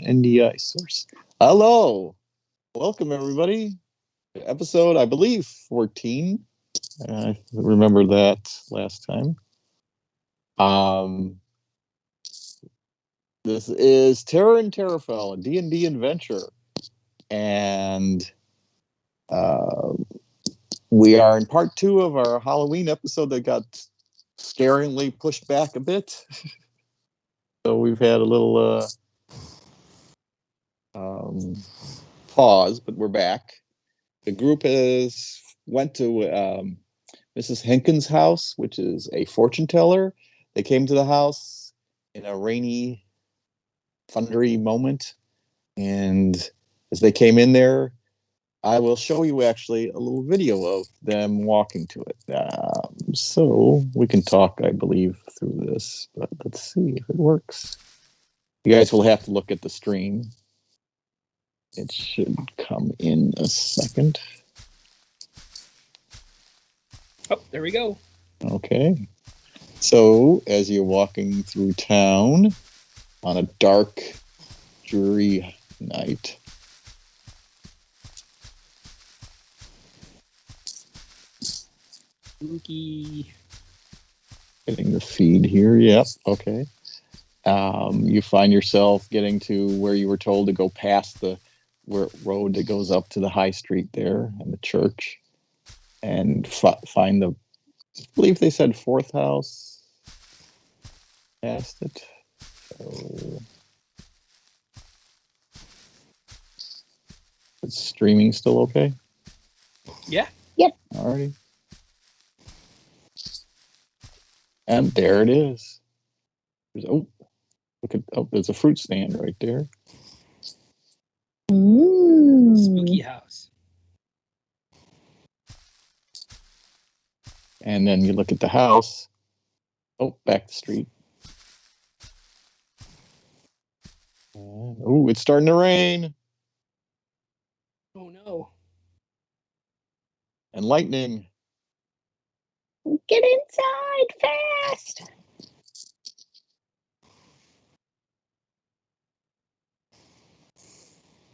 NDI source. Hello. Welcome, everybody. Episode, I believe, 14. I remember that last time. This is Terra and Terafell, a D&D adventure. And we are in part 2 of our Halloween episode that got scaringly pushed back a bit. So we've had a little pause, but we're back. The group went to Mrs. Henkin's house, which is a fortune teller. They came to the house in a rainy, thundery moment. And as they came in there, I will show you actually a little video of them walking to it. So we can talk, I believe, through this, but let's see if it works. You guys will have to look at the stream. It should come in a second. Oh, there we go. Okay. So as you're walking through town on a dark, dreary night, spooky. Getting the feed here. Yep. Okay. You find yourself getting to where you were told to go past the road that goes up to the high street there and the church, and find the, I believe they said fourth house past it. So it's streaming still okay? Yeah. Yep. Alrighty. And there it is. There's a fruit stand right there. Spooky house. And then you look at the house. Oh, back the street. Oh, it's starting to rain. Oh no. And lightning. Get inside fast.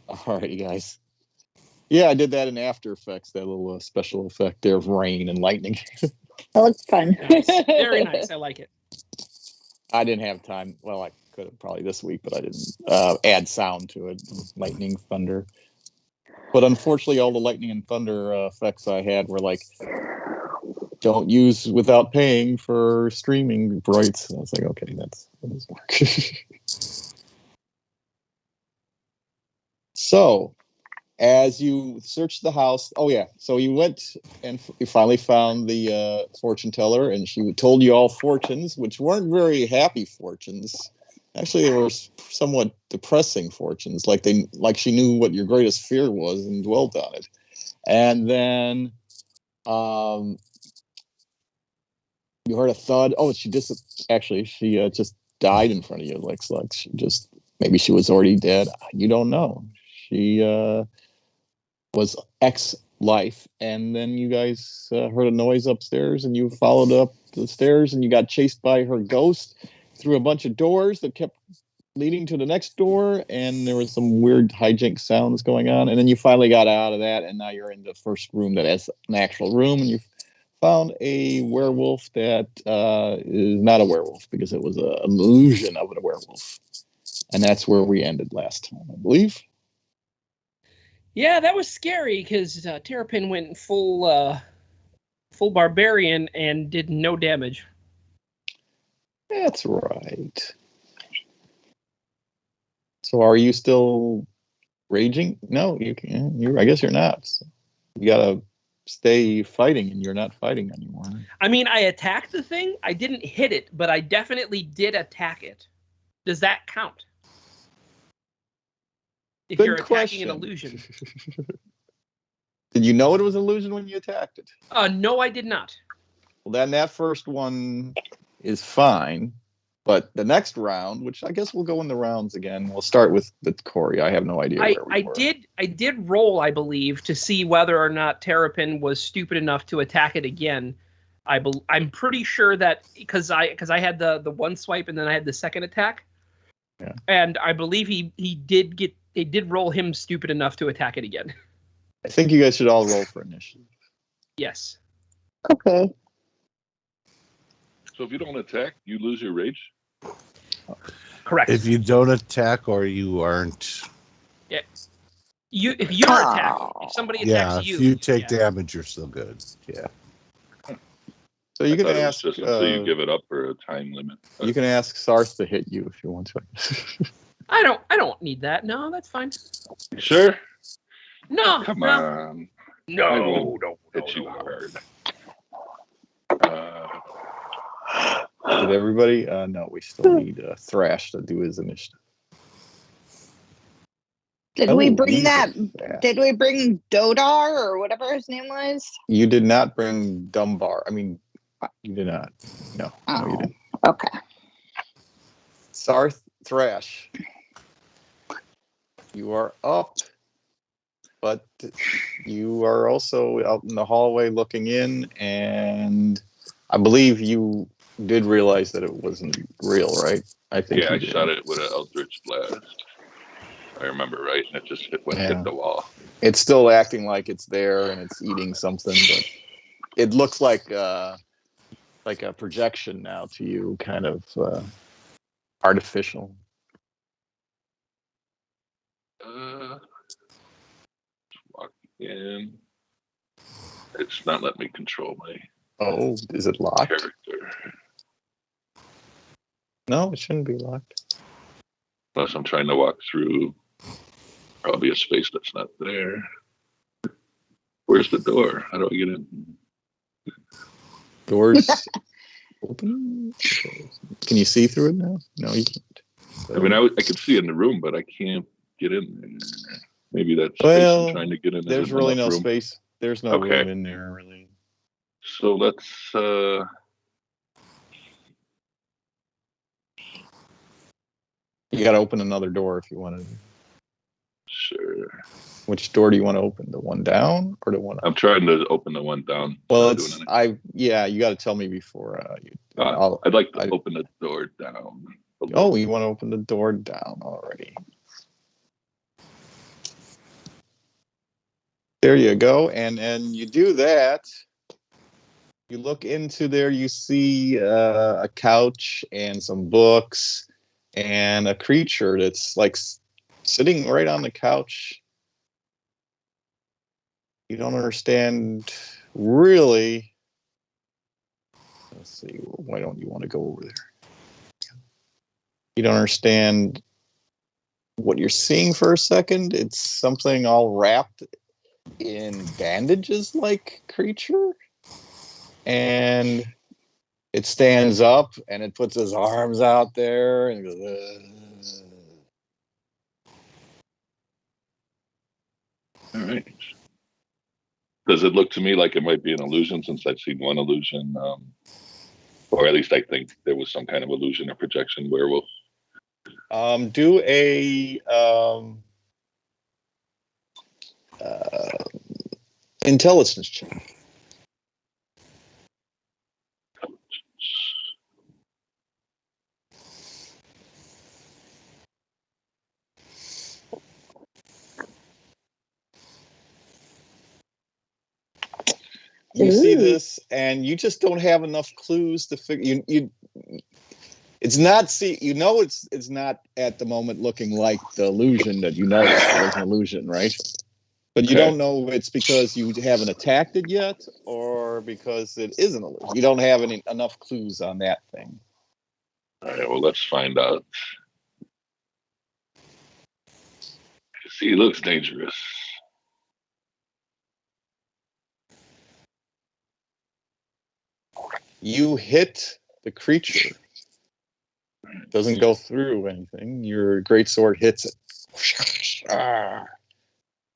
All right, guys. Yeah, I did that in After Effects, that little special effect there of rain and lightning. That looks fun. Nice. Very nice. I like it. I didn't have time. Well, I could have probably this week, but I didn't add sound to it. Lightning, thunder. But unfortunately, all the lightning and thunder effects I had were like, don't use without paying for streaming rights. And I was like, okay, that doesn't work. So, as you searched the house, so you went and you finally found the fortune teller, and she told you all fortunes, which weren't very happy fortunes. Actually, they were somewhat depressing fortunes, like she knew what your greatest fear was and dwelt on it. And then you heard a thud. Oh, she just died in front of you. Like she just, maybe she was already dead. You don't know. She was ex-life, and then you guys heard a noise upstairs, and you followed up the stairs, and you got chased by her ghost through a bunch of doors that kept leading to the next door, and there was some weird hijink sounds going on, and then you finally got out of that, and now you're in the first room that has an actual room, and you found a werewolf that is not a werewolf because it was an illusion of a werewolf. And that's where we ended last time, I believe. Yeah, that was scary because Terrapin went full barbarian and did no damage. That's right. So are you still raging? No, you can. I guess you're not. You gotta stay fighting, and you're not fighting anymore. I mean, I attacked the thing. I didn't hit it, but I definitely did attack it. Does that count? If Good you're question. Attacking an illusion. Did you know it was an illusion when you attacked it? No, I did not. Well, then that first one is fine. But the next round, which I guess we'll go in the rounds again, we'll start with Corey. I have no idea where we were. I did roll, I believe, to see whether or not Terrapin was stupid enough to attack it again. I'm pretty sure that because I had the one swipe and then I had the second attack. Yeah. And I believe he did roll him stupid enough to attack it again. I think you guys should all roll for initiative. Yes. Okay. So if you don't attack, you lose your rage. Correct. If you don't attack or you aren't, if you're attacked, if somebody attacks if you take yeah. damage, you're still good. Yeah. So you can I thought ask. it was just until you give it up for a time limit. You can ask Sarth to hit you if you want to. I don't need that. No, that's fine. Sure. No. Come no. on. No. I won't No. hit you hard. Did everybody? No, we still need Thrash to do his initiative. Did we bring these that? are fast. Did we bring Dodar or whatever his name was? You did not bring Dumbar. I mean, you did not. No, no, you didn't. Okay. Sarth Thrash, you are up, but you are also out in the hallway looking in, and I believe you did realize that it wasn't real, right? I think. Yeah, you I did. shot it with an Eldritch Blast. I remember right, and it just hit the wall. It's still acting like it's there and it's eating something, but it looks like a projection now to you, kind of artificial. Walk in. It's not letting me control my Oh, is it locked? character. No, it shouldn't be locked. Unless I'm trying to walk through probably a space that's not there. Where's the door? How do I get in? Doors open. Can you see through it now? No, you can't. So, I mean, I could see in the room, but I can't get in there. Maybe that space Well, I'm trying to get in. there's isn't really enough no room. space. There's no Okay. room in there, really. So let's. You got to open another door if you want to. Sure. Which door do you want to open? The one down or the one up? I'm trying to open the one down. Well, Not it's doing anything. you got to tell me before. I'd like to open the door down. Oh, you want to open the door down already? There you go, and you do that. You look into there. You see a couch and some books, and a creature that's like sitting right on the couch. You don't understand really. Let's see. Why don't you want to go over there? You don't understand what you're seeing for a second. It's something all wrapped in bandages like creature. And it stands up and it puts his arms out there and goes, All right. Does it look to me like it might be an illusion since I've seen one illusion? Or at least I think there was some kind of illusion or projection werewolf. do a intelligence check. You see this, and you just don't have enough clues to figure. You it's not it's not at the moment looking like the illusion that you noticed it was an illusion, right? But you don't know if it's because you haven't attacked it yet or because it is an illusion. You don't have enough clues on that thing. All right, well, let's find out. See, it looks dangerous. You hit the creature. Doesn't go through anything. Your greatsword hits it.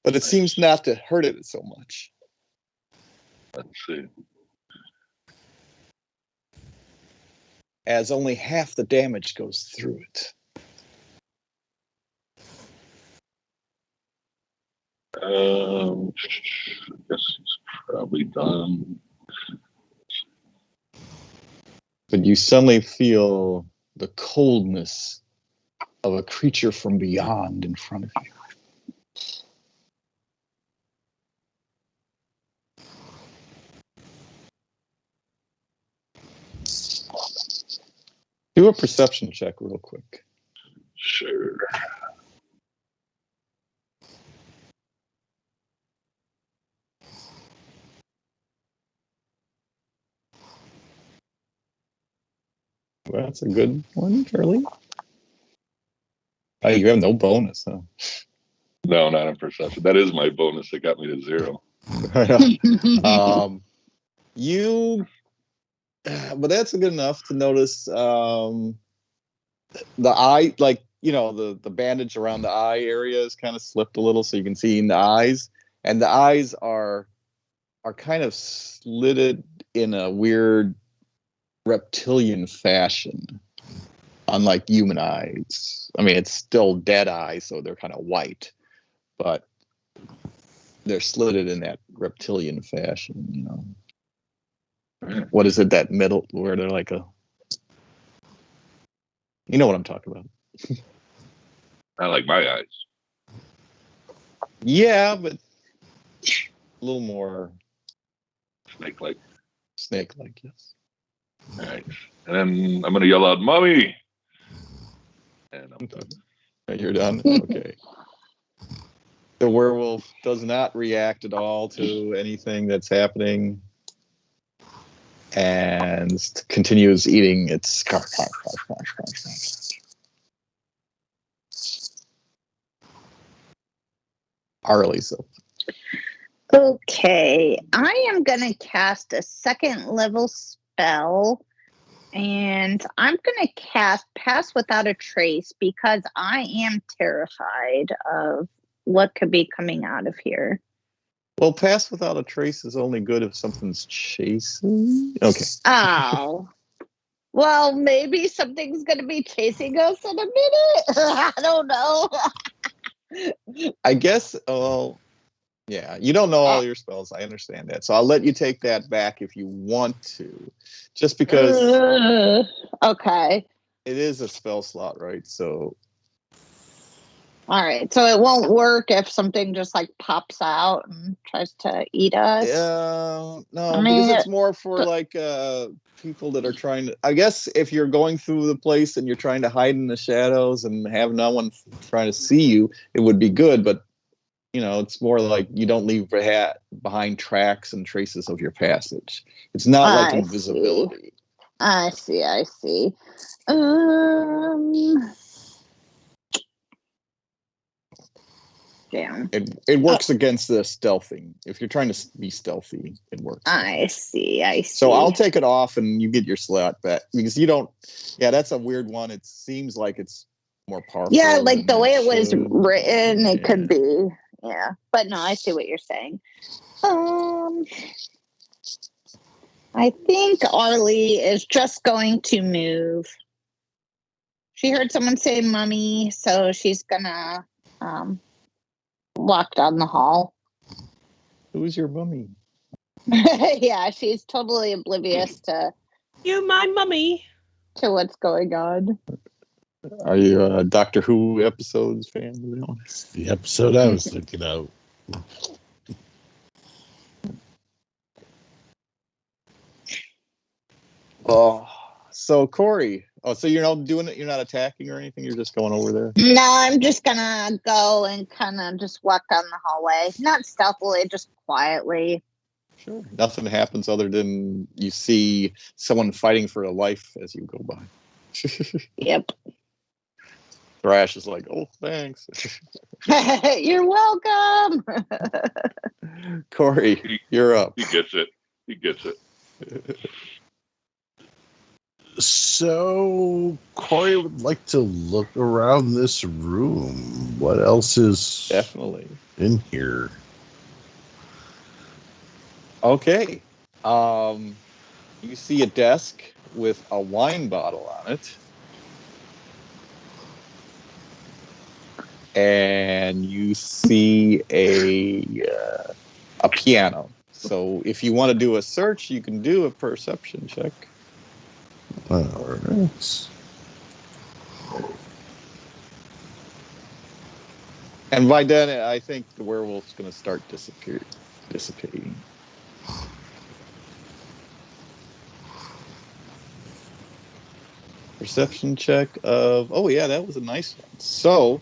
But it seems not to hurt it so much. Let's see. As only half the damage goes through it. I guess he's probably done. But you suddenly feel the coldness of a creature from beyond in front of you. Do a perception check real quick. Sure. Well, that's a good one, Charlie. Oh, you have no bonus, huh? No, not in perception. That is my bonus. It got me to 0. But that's good enough to notice the eye, like, the bandage around the eye area is kind of slipped a little, so you can see in the eyes, and the eyes are kind of slitted in a weird reptilian fashion, unlike human eyes. I mean, it's still dead eyes, so they're kind of white, but they're slitted in that reptilian fashion. What is it, that middle, where they're like a... You know what I'm talking about. I like my eyes. Yeah, but a little more Snake-like. snake-like, yes. All right. And then I'm going to yell out, "Mommy!" And I'm done. You're done? Okay. The werewolf does not react at all to anything that's happening and continues eating its Arlie, so. Okay, I am going to cast a second level spell, and I'm going to cast Pass Without a Trace because I am terrified of what could be coming out of here. Well, Pass Without a Trace is only good if something's chasing. Okay. Oh. Well, maybe something's going to be chasing us in a minute. I don't know. I guess, well, yeah, you don't know all your spells. I understand that. So I'll let you take that back if you want to. Just because okay. it is a spell slot, right? So... All right. So it won't work if something just like pops out and tries to eat us? No, I mean, because it's more for like people that are trying to... I guess if you're going through the place and you're trying to hide in the shadows and have no one trying to see you, it would be good. But, it's more like you don't leave behind tracks and traces of your passage. It's not like invisibility. I see. Damn. It works against the stealthing. If you're trying to be stealthy, it works. I see. So I'll take it off and you get your slot back, because you don't... Yeah, that's a weird one. It seems like it's more powerful. Yeah, like the way it was written, it could be. Yeah. But no, I see what you're saying. I think Arlie is just going to move. She heard someone say "mummy," so she's gonna walk down the hall. Who's your mummy? Yeah, she's totally oblivious to You, my mummy. to what's going on. Are you a Doctor Who episodes fan? The episode I was thinking of. Oh, so Corey. Oh, so you're not doing it? You're not attacking or anything? You're just going over there? No, I'm just gonna go and kind of just walk down the hallway. Not stealthily, just quietly. Sure. Nothing happens other than you see someone fighting for a life as you go by. Yep. Thrash is like, oh, thanks. You're welcome. Corey, you're up. He gets it. So, Corey would like to look around this room. What else is Definitely in here? Okay. You see a desk with a wine bottle on it. And you see a piano. So if you want to do a search, you can do a perception check. All right. And by then, I think the werewolf's going to start dissipating. Perception check of, oh yeah, that was a nice one. So,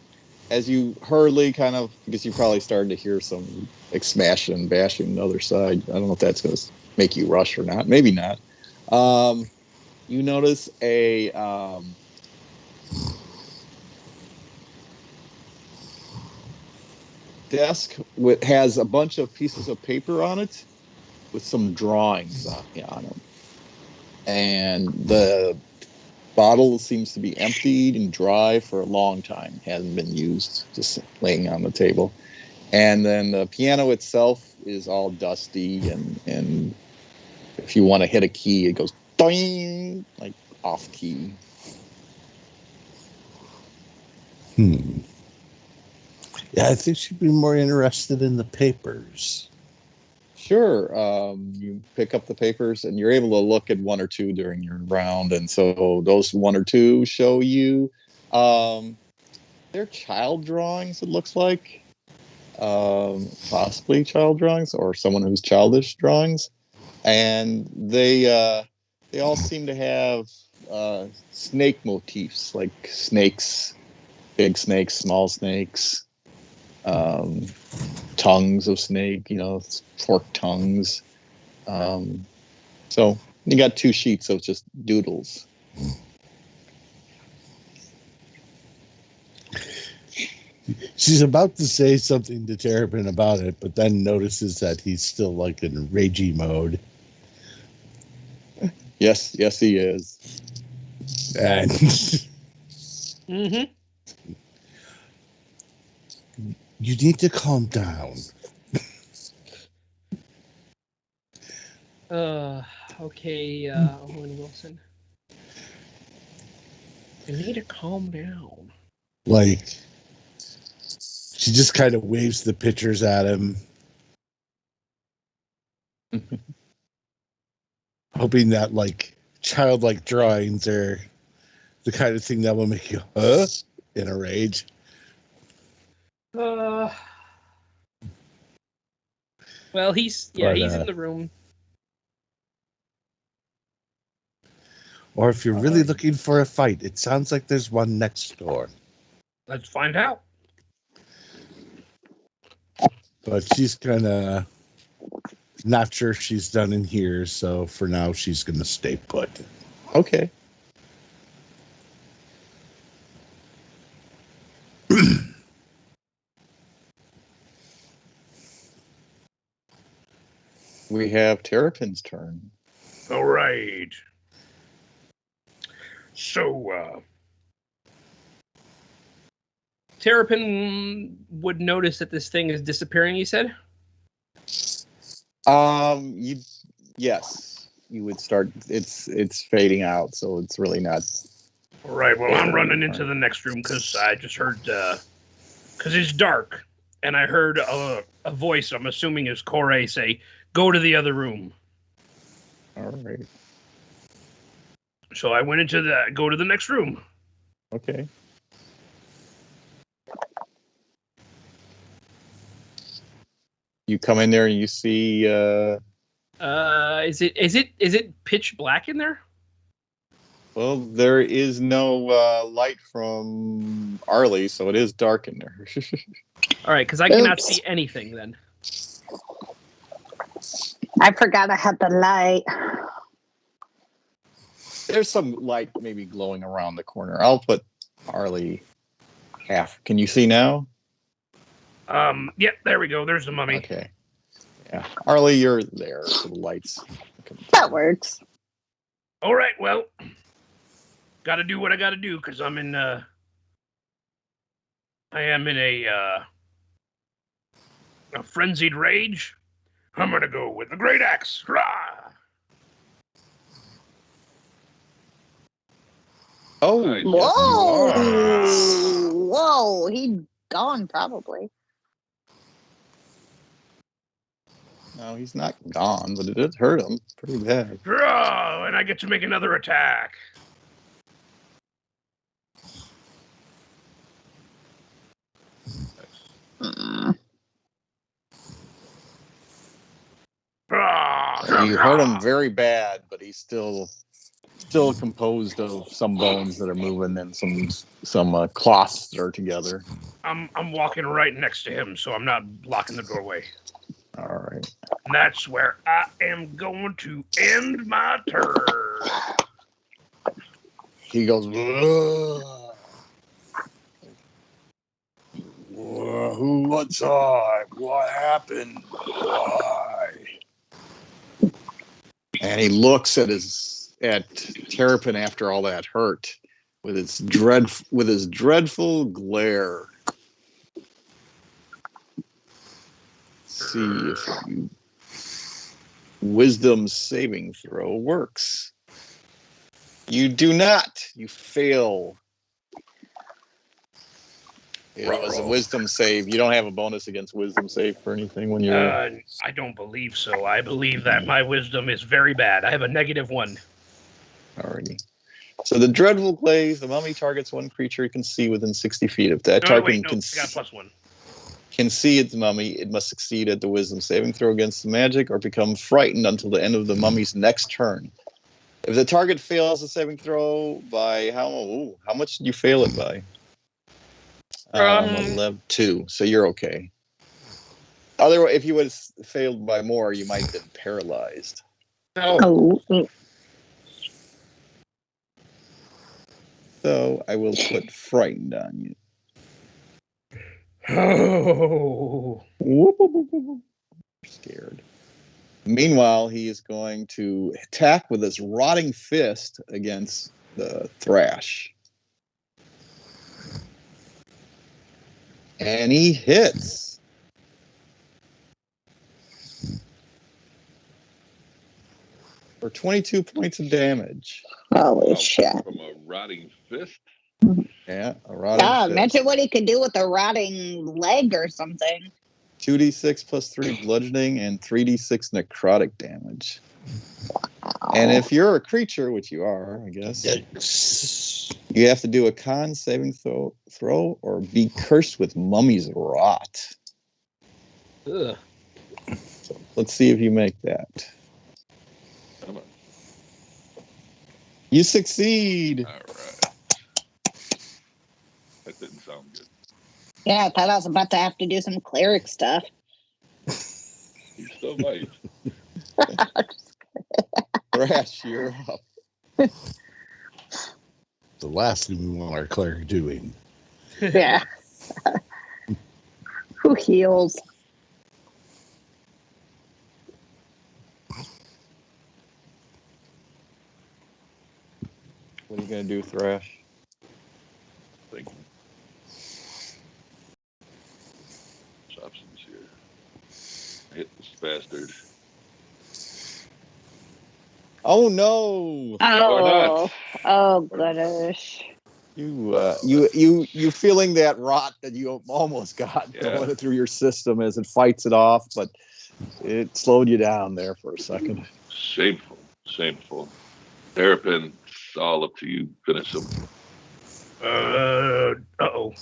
as you hurriedly kind of, because you probably started to hear some like smashing and bashing the other side. I don't know if that's going to make you rush or not. Maybe not. You notice a desk has a bunch of pieces of paper on it with some drawings on them, and the bottle seems to be emptied and dry for a long time, hasn't been used, just laying on the table. And then the piano itself is all dusty, and if you want to hit a key, it goes doing, like off key. Yeah, I think she'd be more interested in the papers. Sure. You pick up the papers and you're able to look at one or two during your round. And so those one or two show you they're child drawings, it looks like. Possibly child drawings or someone who's childish drawings. And they all seem to have snake motifs, like snakes, big snakes, small snakes. Tongues of snake, forked tongues. So you got 2 sheets of just doodles. She's about to say something to Terrapin about it, but then notices that he's still like in ragey mode. Yes, he is. And Mm-hmm. you need to calm down. Okay, Owen Wilson. You need to calm down. Like, she just kind of waves the pictures at him. Hoping that, like, childlike drawings are the kind of thing that will make you, in a rage. Well, he's in the room. Or if you're really looking for a fight, it sounds like there's one next door. Let's find out. But she's kind of not sure she's done in here, so for now she's going to stay put. Okay. We have Terrapin's turn. All right. So, Terrapin would notice that this thing is disappearing, you said? Yes, you would start. It's fading out, so it's really not. All right. Well, I'm running into the next room because I just heard because it's dark, and I heard a voice. I'm assuming is Corey say, "Go to the other room." All right. So I went into go to the next room. Okay. You come in there and you see. Is it pitch black in there? Well, there is no light from Arlie, so it is dark in there. All right, because I cannot see anything then. I forgot I had the light. There's some light maybe glowing around the corner. I'll put Arlie half. Can you see now? Yeah, there we go. There's the mummy. Okay. Yeah. Arlie, you're there. So the lights. That works. All right, well, got to do what I got to do because I am in a frenzied rage. I'm going to go with the great axe. Hurrah! Oh, Nice. Whoa! Whoa! He's gone probably. No, he's not gone, but it did hurt him pretty bad. Hurrah! And I get to make another attack. hurt him very bad, but he's still composed of some bones that are moving and some cloths that are together. I'm walking right next to him, so I'm not blocking the doorway. All right. And that's where I am going to end my turn. He goes, "Whoa. Whoa, what's up? What happened? Why?" And he looks at Terrapin after all that hurt with his dreadful glare. See if you wisdom saving throw works. You do not. You fail. It was a wisdom save. You don't have a bonus against wisdom save for anything when you're. I don't believe so. I believe that my wisdom is very bad. I have a -1. Alrighty. So the dreadful glaze, the mummy targets one creature it can see within 60 feet. If that target I got +1. Can see its mummy, it must succeed at the wisdom saving throw against the magic or become frightened until the end of the mummy's next turn. If the target fails the saving throw by how much did you fail it by? 2. So you're okay. Otherwise, if you would have failed by more, you might have been paralyzed. Oh. So I will put frightened on you. Oh. Scared. Meanwhile, he is going to attack with his rotting fist against the Thrash. And he hits. For 22 points of damage. Holy shit. From a rotting fist? Yeah, a rotting fist. Imagine what he could do with a rotting leg or something. 2d6 plus 3 bludgeoning and 3d6 necrotic damage. And if you're a creature, which you are, I guess, you have to do a con saving throw or be cursed with mummy's rot. Ugh. So let's see if you make that. Come on. You succeed. All right. That didn't sound good. Yeah, I thought I was about to have to do some cleric stuff. You still might. Thrash, you're up. The last thing we want our cleric doing. Yeah. Who heals? What are you going to do, Thrash? Thinking. Options here. Hit this bastard. Oh no! Oh goodness! You feeling that rot that you almost got going through your system as it fights it off, but it slowed you down there for a second. Shameful. Terrapin, it's all up to you. Finish him. Uh-oh.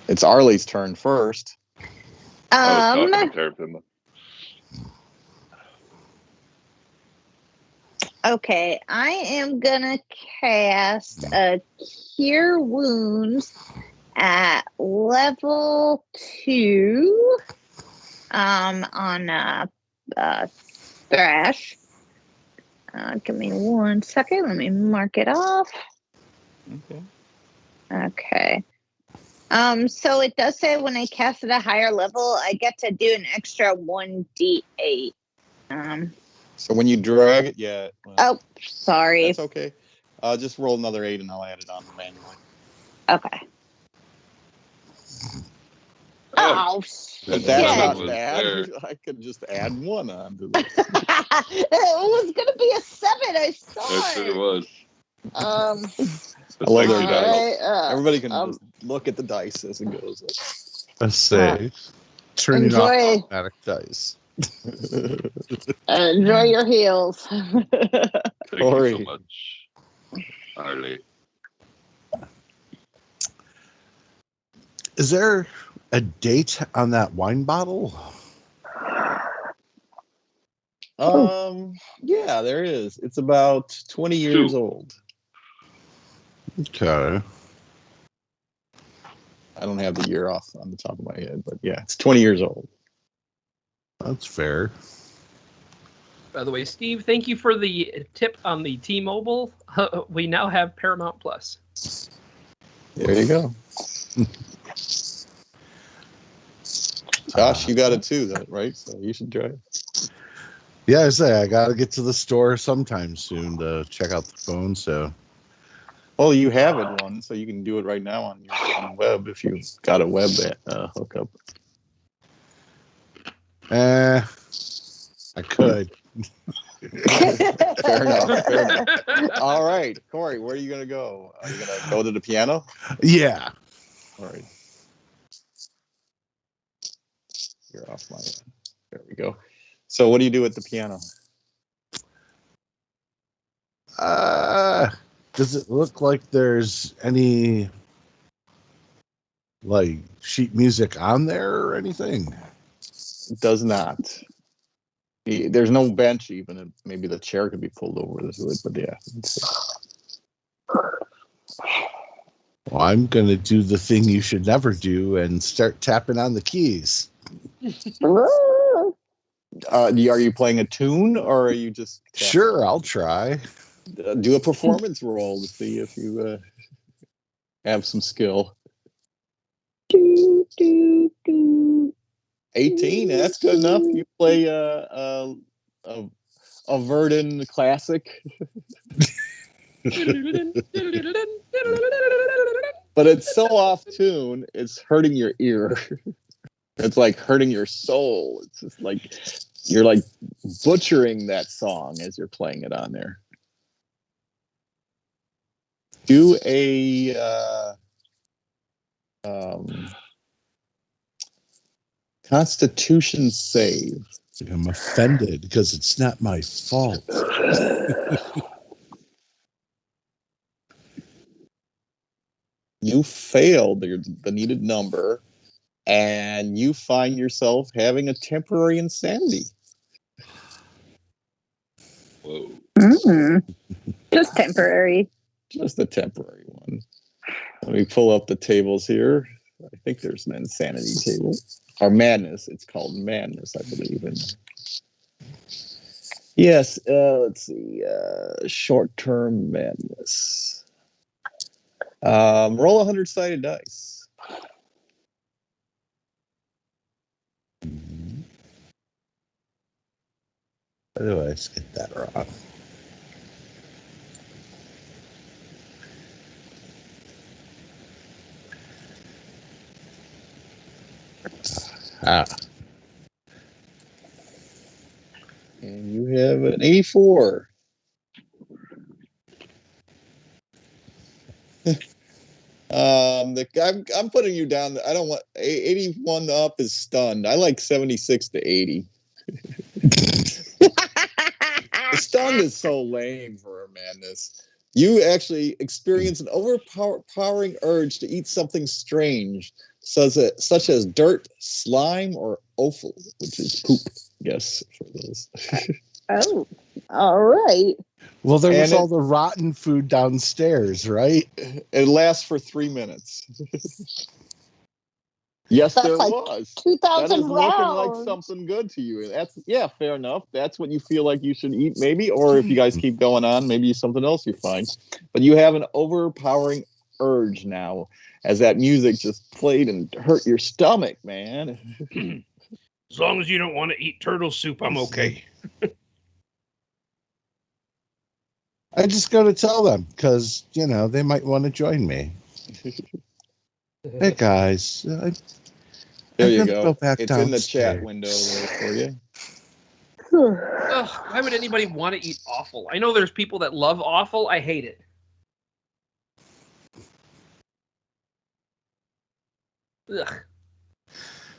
It's Arlie's turn first. I was talking to Terrapin. Okay, I am gonna cast a Cure Wounds at level 2 on Thrash. Give me 1 second. Let me mark it off. Okay. So it does say when I cast at a higher level, I get to do an extra 1d8. So when you drag it, Oh, sorry. That's okay. Just roll another 8 and I'll add it on manually. Okay. Oh, but that's not bad. I could just add 1 on to this. It was gonna be a 7. I saw Yes, it was. I love their dice. Everybody can just look at the dice as it goes. A save. Turning off automatic dice. Enjoy your heals. Thank you so much, Arlie. Is there a date on that wine bottle? Yeah, there is. It's about 20 years Two. old. Okay. I don't have the year off on the top of my head, but yeah, it's 20 years old. That's fair. By the way, Steve, thank you for the tip on the T-Mobile. We now have Paramount Plus. There you go. Josh, you got it too, though, right? So you should try it. Yeah, I say I gotta get to the store sometime soon to check out the phone. So, Well, you have it one, so you can do it right now on the web if you've got a web hookup. I could. Fair enough. Fair enough. All right, Corey, where are you gonna go? Are you gonna go to the piano? Yeah. All right. You're off my end. There we go. So, what do you do at the piano? Does it look like there's any like sheet music on there or anything? It does not. There's no bench even. Maybe the chair could be pulled over to it, but yeah. Well, I'm gonna do the thing you should never do and start tapping on the keys. Are you playing a tune or are you just Sure, I'll try. do a performance roll to see if you have some skill? 18. That's good enough. You play a Verdon classic, but it's so off tune. It's hurting your ear. It's like hurting your soul. It's just like you're like butchering that song as you're playing it on there. Do a Constitution save. I'm offended because it's not my fault. You failed the needed number, and you find yourself having a temporary insanity. Whoa. Just temporary. Just a temporary one. Let me pull up the tables here. I think there's an insanity table. Or madness. It's called madness, I believe. And yes, let's see. Short-term madness. Roll 100-sided dice. Why do I get that wrong? And you have an 84. I'm putting you down. I don't want 81 up is stunned. I like 76 to 80. The stunned is so lame for a madness. You actually experience an overpowering urge to eat something strange, such as dirt, slime, or offal, which is poop. Yes, for those. Oh, all right. Well, there was all the rotten food downstairs, right? It lasts for 3 minutes. Yes, That's there like was. 2,000 That is looking like rounds. something good to you. That's fair enough. That's what you feel like you should eat, maybe. Or if you guys keep going on, maybe something else you find. But you have an overpowering urge now, as that music just played and hurt your stomach, man. As long as you don't want to eat turtle soup, I'm okay. I just got to tell them because, they might want to join me. Hey, guys. There you go. It's in the chat window there for you. Ugh, why would anybody want to eat offal? I know there's people that love offal. I hate it. Ugh.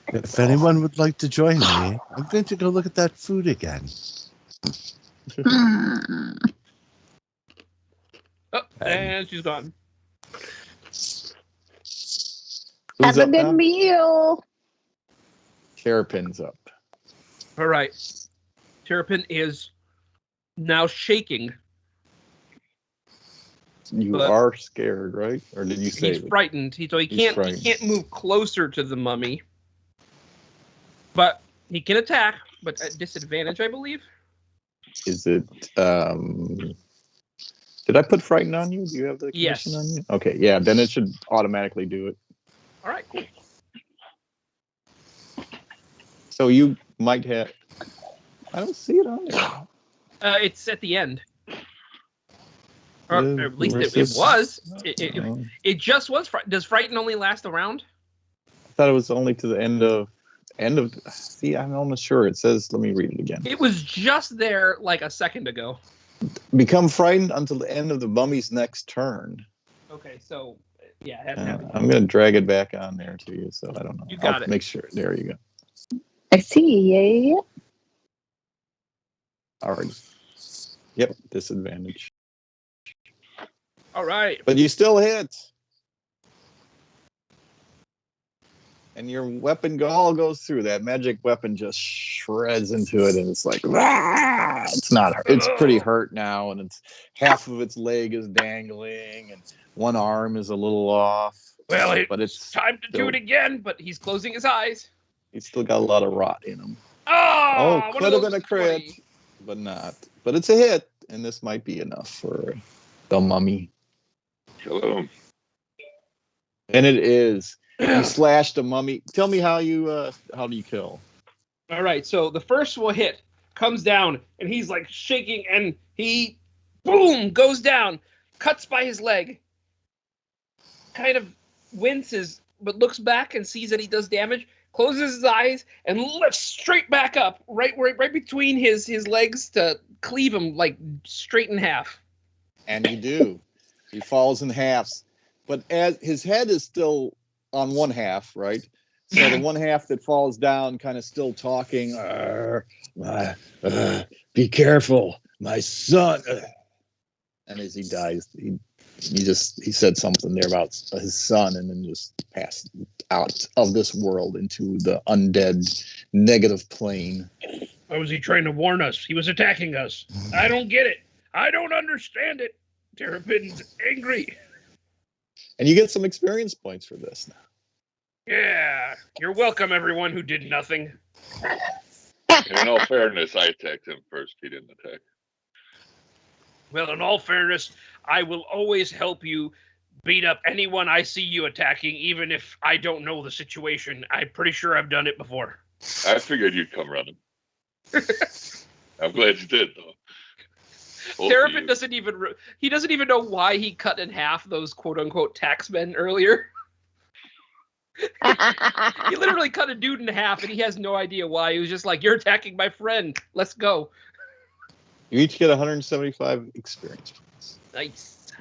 If anyone would like to join me, I'm going to go look at that food again. Oh, and she's gone. Have a good meal. Terrapin's up. All right. Terrapin is now shaking. You are scared, right? Or did you say he's frightened? He can't move closer to the mummy, but he can attack, but at disadvantage, I believe. Is it? Did I put frightened on you? Do you have the condition on you? Okay, yeah. Then it should automatically do it. All right, cool. So you might have. I don't see it on there. It's at the end. Or at least it was. It just was. Does frighten only last a round? I thought it was only to the end of. See, I'm almost sure. It says. Let me read it again. It was just there like a second ago. Become frightened until the end of the mummy's next turn. Okay, so yeah. I'm gonna drag it back on there to you, so I don't know. You got it. Make sure. There you go. I see. Yeah. All right. Yep. Disadvantage. All right. But you still hit. And your weapon all goes through. That magic weapon just shreds into it, and it's like, Rah! It's not hurt. It's pretty hurt now, and it's half of its leg is dangling, and one arm is a little off. Well, but it's time to do it again. But he's closing his eyes. He's still got a lot of rot in him. Oh, could have been a crit, 20. But not. But it's a hit, and this might be enough for the mummy. Hello. And it is. You slashed a mummy. Tell me how do you kill? All right, so the first will hit, comes down, and he's like shaking, and he, boom, goes down, cuts by his leg, kind of winces, but looks back and sees that he does damage, closes his eyes, and lifts straight back up, right between his legs to cleave him like straight in half. And you do. He falls in halves. But as his head is still on one half, right? So the one half that falls down kind of still talking, be careful, my son. And as he dies, he said something there about his son, and then just passed out of this world into the undead negative plane. How was he trying to warn us? He was attacking us. I don't get it. I don't understand it. Terrapin's angry. And you get some experience points for this now. Yeah. You're welcome, everyone who did nothing. In all fairness, I attacked him first. He didn't attack. Well, in all fairness, I will always help you beat up anyone I see you attacking, even if I don't know the situation. I'm pretty sure I've done it before. I figured you'd come running. I'm glad you did, though. Terrapin doesn't even know why he cut in half those quote-unquote taxmen earlier. He literally cut a dude in half, and he has no idea why. He was just like, you're attacking my friend. Let's go. You each get 175 experience points. Nice.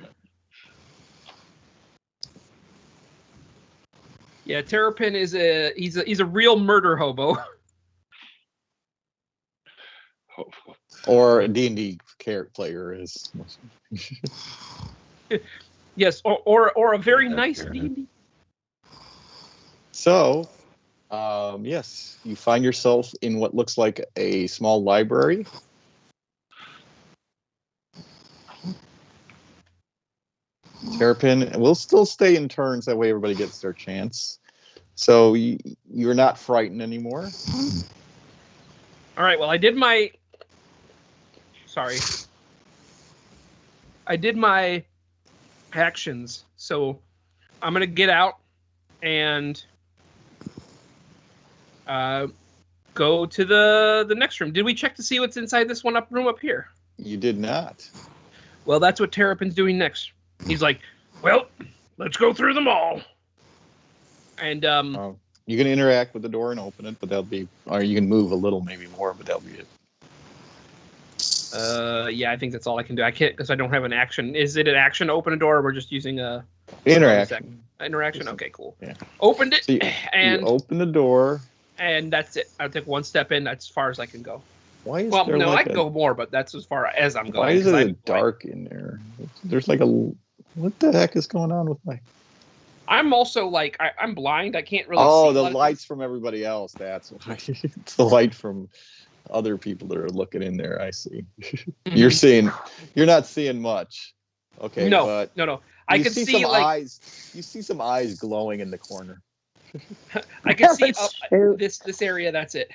Yeah, Terrapin is he's a real murder hobo. Or a D&D player is. Yes, or a very nice D&D. So, yes, you find yourself in what looks like a small library. Terrapin will still stay in turns. That way everybody gets their chance. So you're not frightened anymore. All right, well, I did my actions. So I'm going to get out and go to the next room. Did we check to see what's inside this room up here? You did not. Well, that's what Terrapin's doing next. He's like, well, let's go through them all. And you can interact with the door and open it, but or you can move a little, maybe more, but that'll be it. Yeah, I think that's all I can do. I can't because I don't have an action. Is it an action to open a door, or we're just using a interaction? Interaction. Okay, cool. Yeah. Opened it, so and you open the door, and that's it. I'll take one step in. That's as far as I can go. Why is well, there no, like I can go more, but that's as far as I'm going. Why is it dark in there? There's like what the heck is going on with my? I'm also like I'm blind. I can't really. Oh, see the lights from everybody else. That's why. It's the light from other people that are looking in there. I see. Mhm. You're not seeing much. Okay, No, but no. I you could see see some like eyes. You see some eyes glowing in the corner. I could see Oh, up shoot. this area. That's it.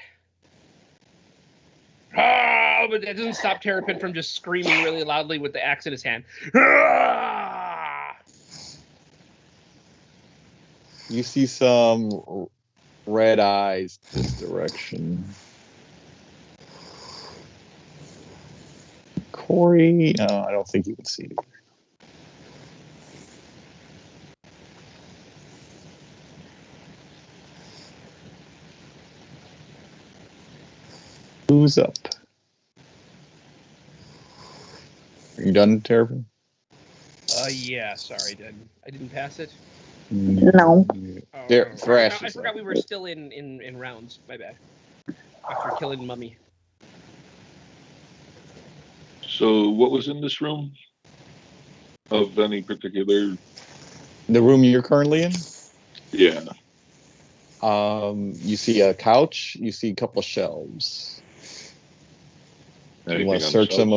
Ah, but that doesn't stop Terrapin from just screaming really loudly with the axe in his hand. Ah! You see some red eyes this direction. Corey, no, I don't think you can see it. Who's up? Are you done, Terrapin? Yeah. Sorry, I didn't pass it. No. Oh, There, oh, Thrash I is forgot up. we were still in rounds. My bad. After killing Mummy. So, what was in this room of any particular? The room you're currently in. Yeah. You see a couch. You see a couple of shelves. You Anything want to on the search them?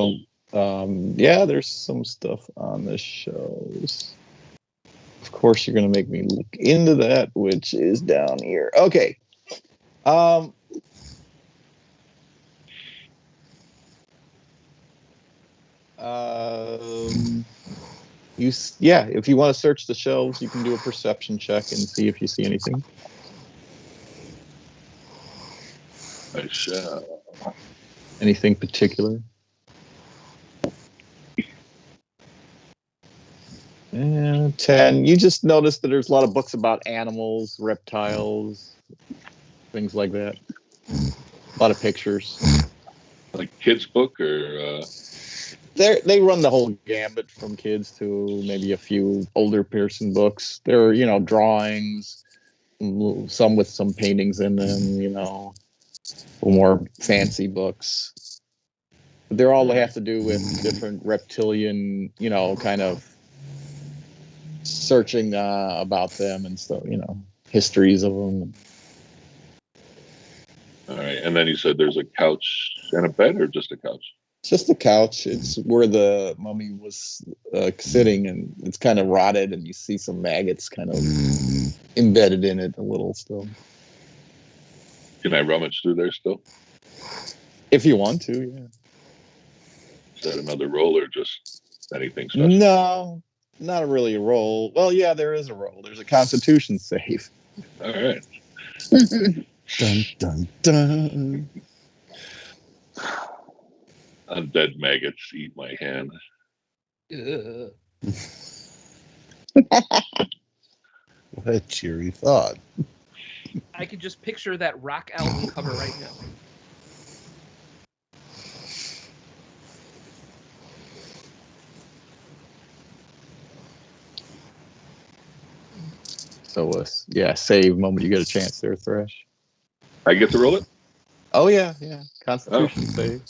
shelves? Yeah, there's some stuff on the shelves. Of course, you're going to make me look into that, which is down here. Okay. If you want to search the shelves, you can do a perception check and see if you see anything. I shall. Anything particular? 10. You just notice that there's a lot of books about animals, reptiles, things like that. A lot of pictures. Like kids' book or? They run the whole gambit from kids to maybe a few older person books. There are, drawings, some with some paintings in them, more fancy books. But they're all have to do with different reptilian, kind of searching about them and stuff, histories of them. All right. And then you said there's a couch and a bed, or just a couch? Just the couch. It's where the mummy was sitting, and it's kind of rotted, and you see some maggots kind of embedded in it a little still. Can I rummage through there still? If you want to, yeah. Is that another roll or just anything special? No, not really a roll. Well, yeah, there is a roll. There's a Constitution save. All right. Dun dun dun. Undead maggots eat my hand. Ugh. What a cheery thought. I could just picture that rock album cover right now. So, save moment you get a chance there, Thresh. I get to roll it? Oh, yeah. Constitution save.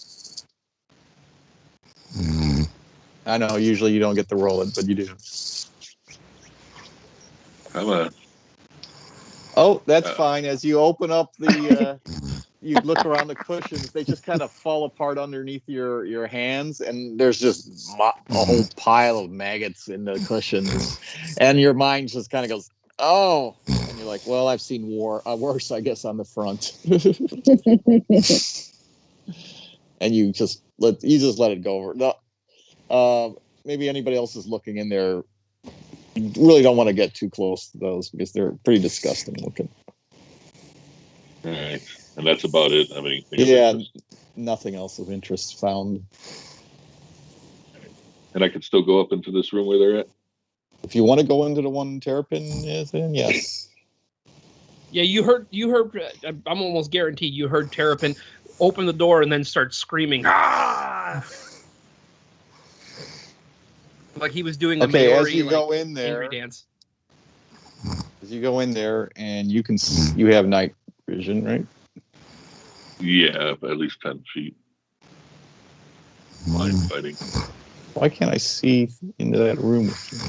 I know, usually you don't get to roll it, but you do. Oh, that's fine. As you open up you look around the cushions, they just kind of fall apart underneath your hands, and there's just a whole pile of maggots in the cushions, and your mind just kind of goes, oh, and you're like, well, I've seen worse, I guess, on the front. And you just let it go over. No, maybe anybody else is looking in there. You really don't want to get too close to those because they're pretty disgusting looking. All right. And that's about it. I mean, nothing else of interest found. And I could still go up into this room where they're at? If you want to go into the one Terrapin is in, yes. Yeah, you heard. I'm almost guaranteed you heard Terrapin open the door and then start screaming. Ah! Like he was doing the Maori, as you go in there, angry dance. As you go in there, and you have night vision, right? Yeah, at least 10 feet. Mind fighting. Why can't I see into that room with you?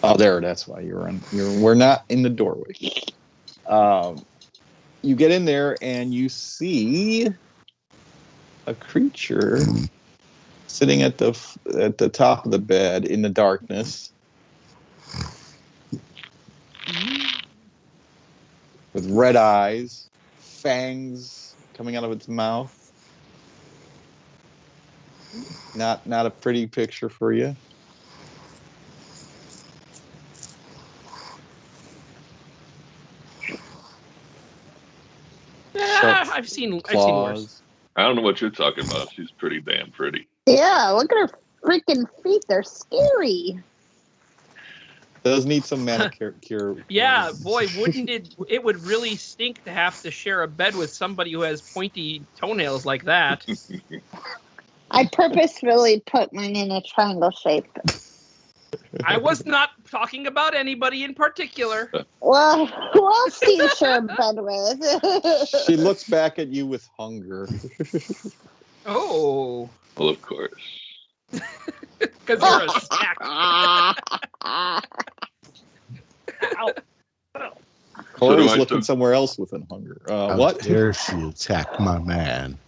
Oh, that's why we're not in the doorway. You get in there and you see a creature sitting at the top of the bed in the darkness with red eyes, fangs coming out of its mouth. Not a pretty picture for you. I've seen worse. I don't know what you're talking about. She's pretty damn pretty. Yeah, look at her freaking feet. They're scary. Does need some manicure. Yeah, boy, wouldn't it? It would really stink to have to share a bed with somebody who has pointy toenails like that. I purposefully put mine in a triangle shape. I was not talking about anybody in particular. Well, who else do you share a bed with? She looks back at you with hunger. Oh. Well, of course. Because you're a snack. Corey's looking somewhere else with hunger. What? Dare she attack my man?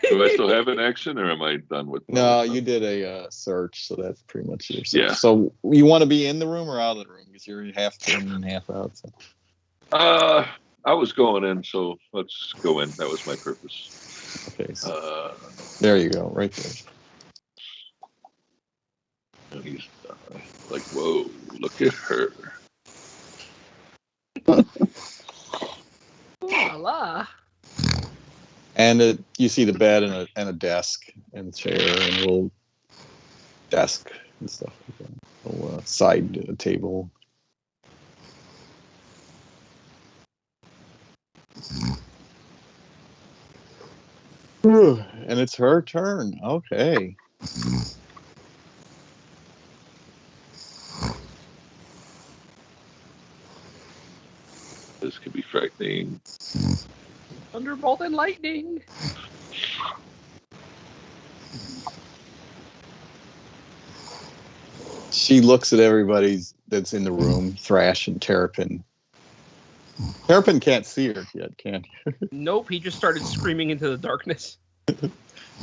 Do I still have an action, or am I done with? No, you did a search, so that's pretty much your search. Yeah. So you want to be in the room or out of the room? Because you're half in and half out. So. I was going in, so let's go in. That was my purpose. Okay. So there you go, right there. And he's like, whoa, look at her. Voila. And you see the bed and a desk and chair and a little desk and stuff like that. A little side table. And it's her turn. Okay. This could be frightening. Thunderbolt and lightning. She looks at everybody that's in the room, Thrash and Terrapin. Terrapin can't see her yet, can you? Nope, he just started screaming into the darkness.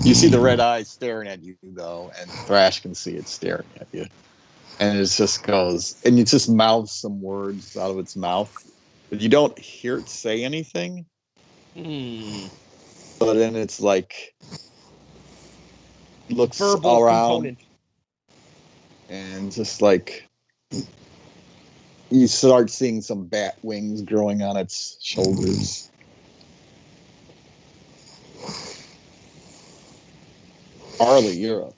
You see the red eyes staring at you, though, and Thrash can see it staring at you. And it just goes, and it just mouths some words out of its mouth. But you don't hear it say anything. But then it's like, looks Verbal all around. component. And just like, you start seeing some bat wings growing on its shoulders. Harley, you're up.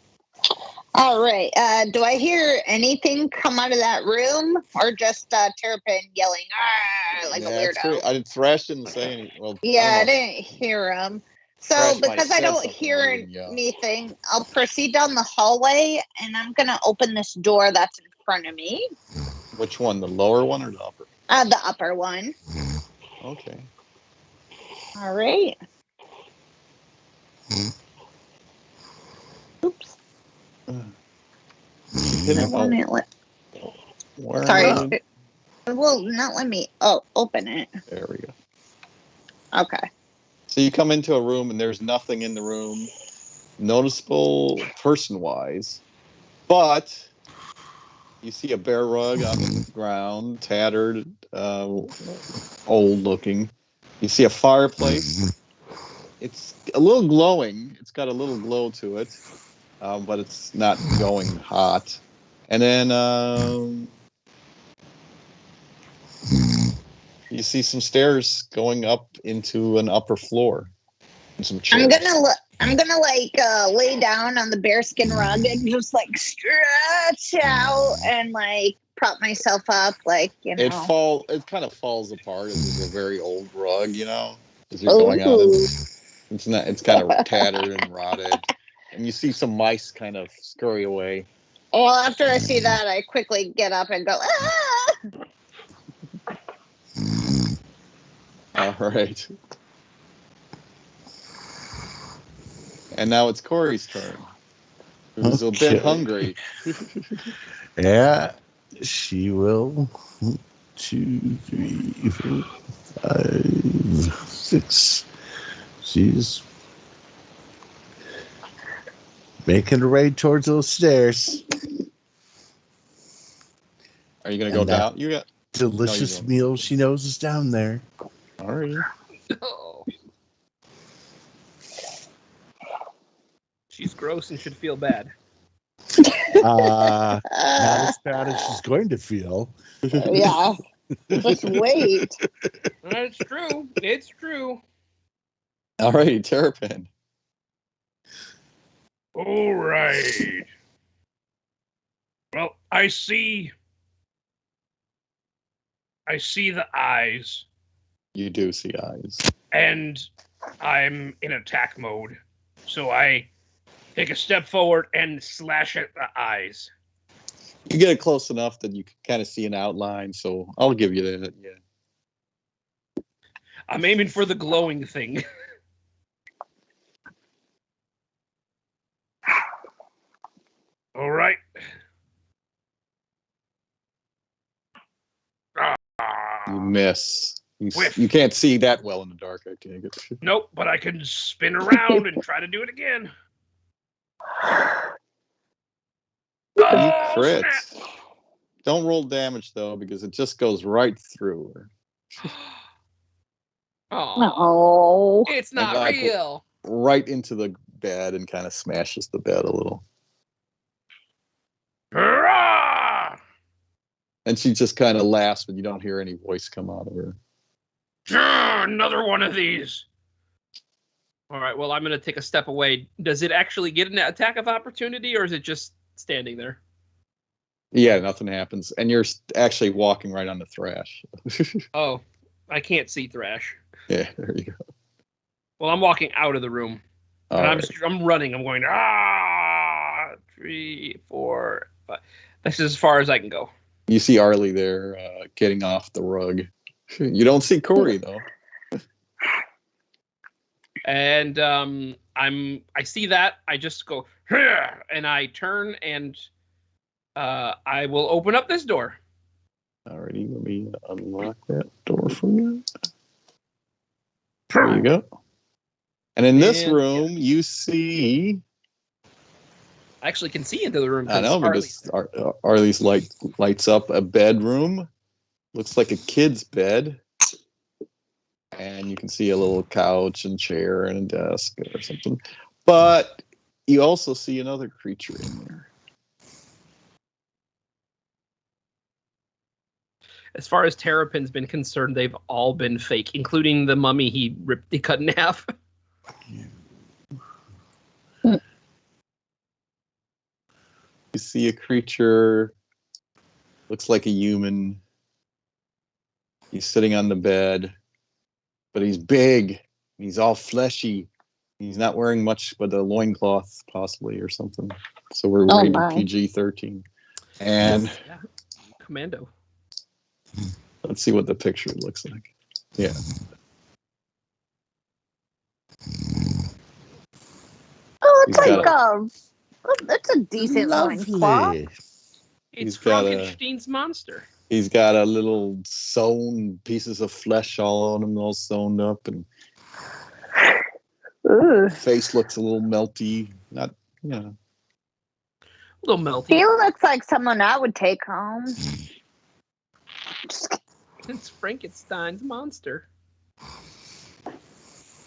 All right. Do I hear anything come out of that room, or just Terrapin yelling like a weirdo? Thrash didn't say anything. Well, I didn't hear him. So Thrash might because have I said don't something, hear I didn't yell. anything, I'll proceed down the hallway, and I'm gonna open this door that's in front of me. Which one, the lower one or the upper? The upper one. Okay. All right. Oops. Sorry. Well, not let me. Oh, open it. There we go. Okay. So you come into a room and there's nothing in the room noticeable person-wise, but you see a bear rug on the ground, tattered, old-looking. You see a fireplace. It's a little glowing. It's got a little glow to it, but it's not going hot. And then you see some stairs going up into an upper floor. And some chairs. I'm gonna lay down on the bearskin rug and just like stretch out and like prop myself up, like, you know. It kind of falls apart. It's a very old rug, you know, as you're going on. It's kind of tattered and rotted, and you see some mice kind of scurry away. Well, after I see that, I quickly get up and go, ah! All right. And now it's Corey's turn. Who's a bit hungry. Yeah, she will. 1, 2, 3, 4, 5, 6. She's Making a raid towards those stairs. Are you gonna go And that down? You got delicious don't. meal she knows is down there. All right. Oh. She's gross and should feel bad. Not as bad as she's going to feel. Yeah. Just wait. It's true. It's true. All right, Terrapin. All right. Well, I see the eyes, You do see eyes. and I'm in attack mode. So I take a step forward and slash at the eyes. You get it close enough that you can kind of see an outline, so I'll give you that. Yeah. I'm aiming for the glowing thing. All right. You miss. Whiff. You can't see that well in the dark, I take it. Nope, but I can spin around and try to do it again. You Oh, crit. snap. Don't roll damage though, because it just goes right through her. Oh, Oh. it's And not back- real. Right into the bed and kind of smashes the bed a little. Hurrah! And she just kind of laughs, but you don't hear any voice come out of her. Another one of these. All right, well, I'm going to take a step away. Does it actually get an attack of opportunity, or is it just standing there? Yeah, nothing happens. And you're actually walking right on the thrash. Oh, I can't see Thrash. Yeah, there you go. Well, I'm walking out of the room. All And right. I'm running. I'm going, 3, 4, 5. This is as far as I can go. You see Arlie there getting off the rug. You don't see Corey, though. And I see that. I just go, "Hyah!" And I turn and I will open up this door. Alrighty, let me unlock that door for you. There you go. And in this And- room, you see... I actually can see into the room. I know, because Arlie's lights up a bedroom. Looks like a kid's bed. And you can see a little couch and chair and a desk or something. But you also see another creature in there. As far as Terrapin's been concerned, they've all been fake, including the mummy he cut in half. You see a creature, looks like a human. He's sitting on the bed, but he's big. He's all fleshy. He's not wearing much but a loincloth, possibly, or something. So we're rated my. PG-13. And Yeah. Commando. let's see what the picture looks like. Yeah. Oh, it's He's like got that's a decent loincloth. Lovely. It's He's got Frankenstein's monster. He's got a little sewn pieces of flesh all on him, all sewn up, and Ooh. face looks a little melty. Not, A little melty. He looks like someone I would take home. It's Frankenstein's monster.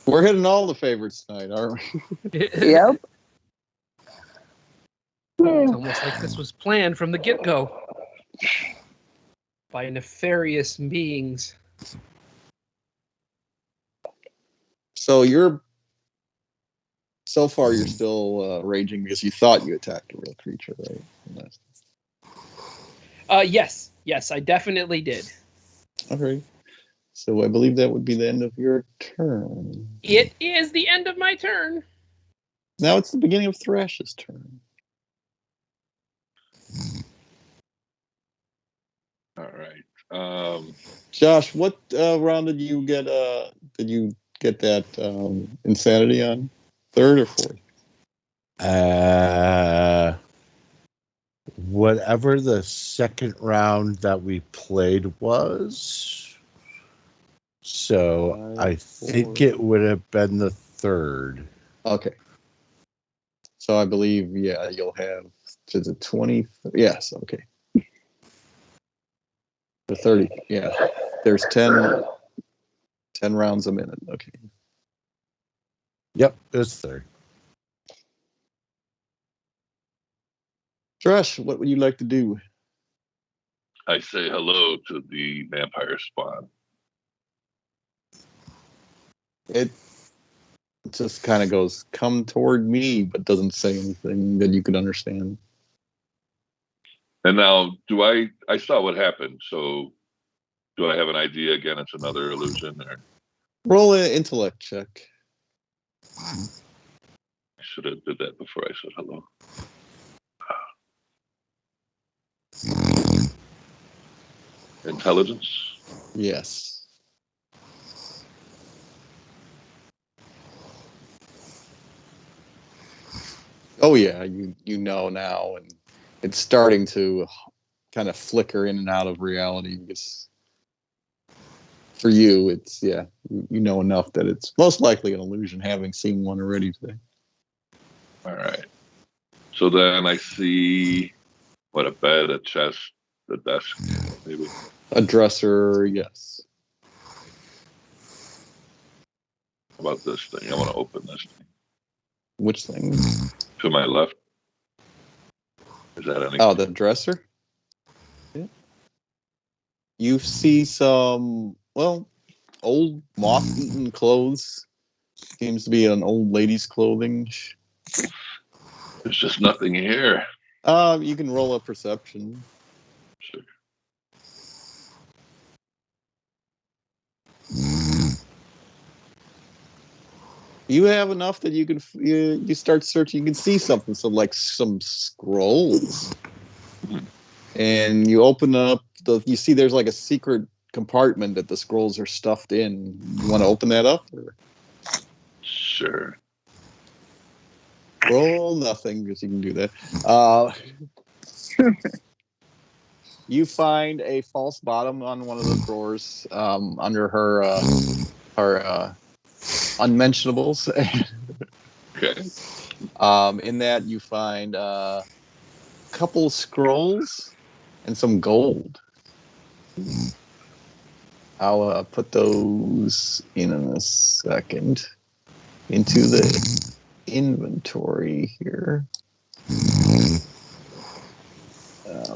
We're hitting all the favorites tonight, aren't we? Yep. It's almost like this was planned from the get-go by nefarious beings. So so far you're still raging because you thought you attacked a real creature, right? Yes, I definitely did. All right. So I believe that would be the end of your turn. It is the end of my turn. Now it's the beginning of Thrash's turn. All right. Josh, what round did you get? That insanity on? Third or fourth? Whatever the second round that we played was. So I think it would have been the third. Okay. So I believe, yeah, you'll have, is it 20? Yes, okay. The 30, yeah. There's 10 rounds a minute. Okay. Yep, it's there. Trash, what would you like to do? I say hello to the vampire spawn. It just kind of goes, come toward me, but doesn't say anything that you could understand. And now, I saw what happened, so do I have an idea again? It's another illusion, or Roll an intellect check. I should have did that before I said hello. Intelligence? Yes. Oh yeah, you know now, and it's starting to kind of flicker in and out of reality because for you, it's you know enough that it's most likely an illusion, having seen one already today. All right. So then I see, what, a bed, a chest, a desk, maybe. A dresser, yes. How about this thing? I want to open this thing. Which thing? To my left. Is that anything? Oh, the dresser? Yeah. You see some, well, old moth-eaten clothes. Seems to be an old lady's clothing. There's just nothing here. You can roll a perception. Sure. You have enough that you can you start searching. You can see something, so like some scrolls, and you open up you see there's like a secret compartment that the scrolls are stuffed in. You want to open that up? Or? Sure. Roll nothing because you can do that. You find a false bottom on one of the drawers under her unmentionables. Okay. In that you find a couple scrolls and some gold. I'll put those in a second into the inventory here.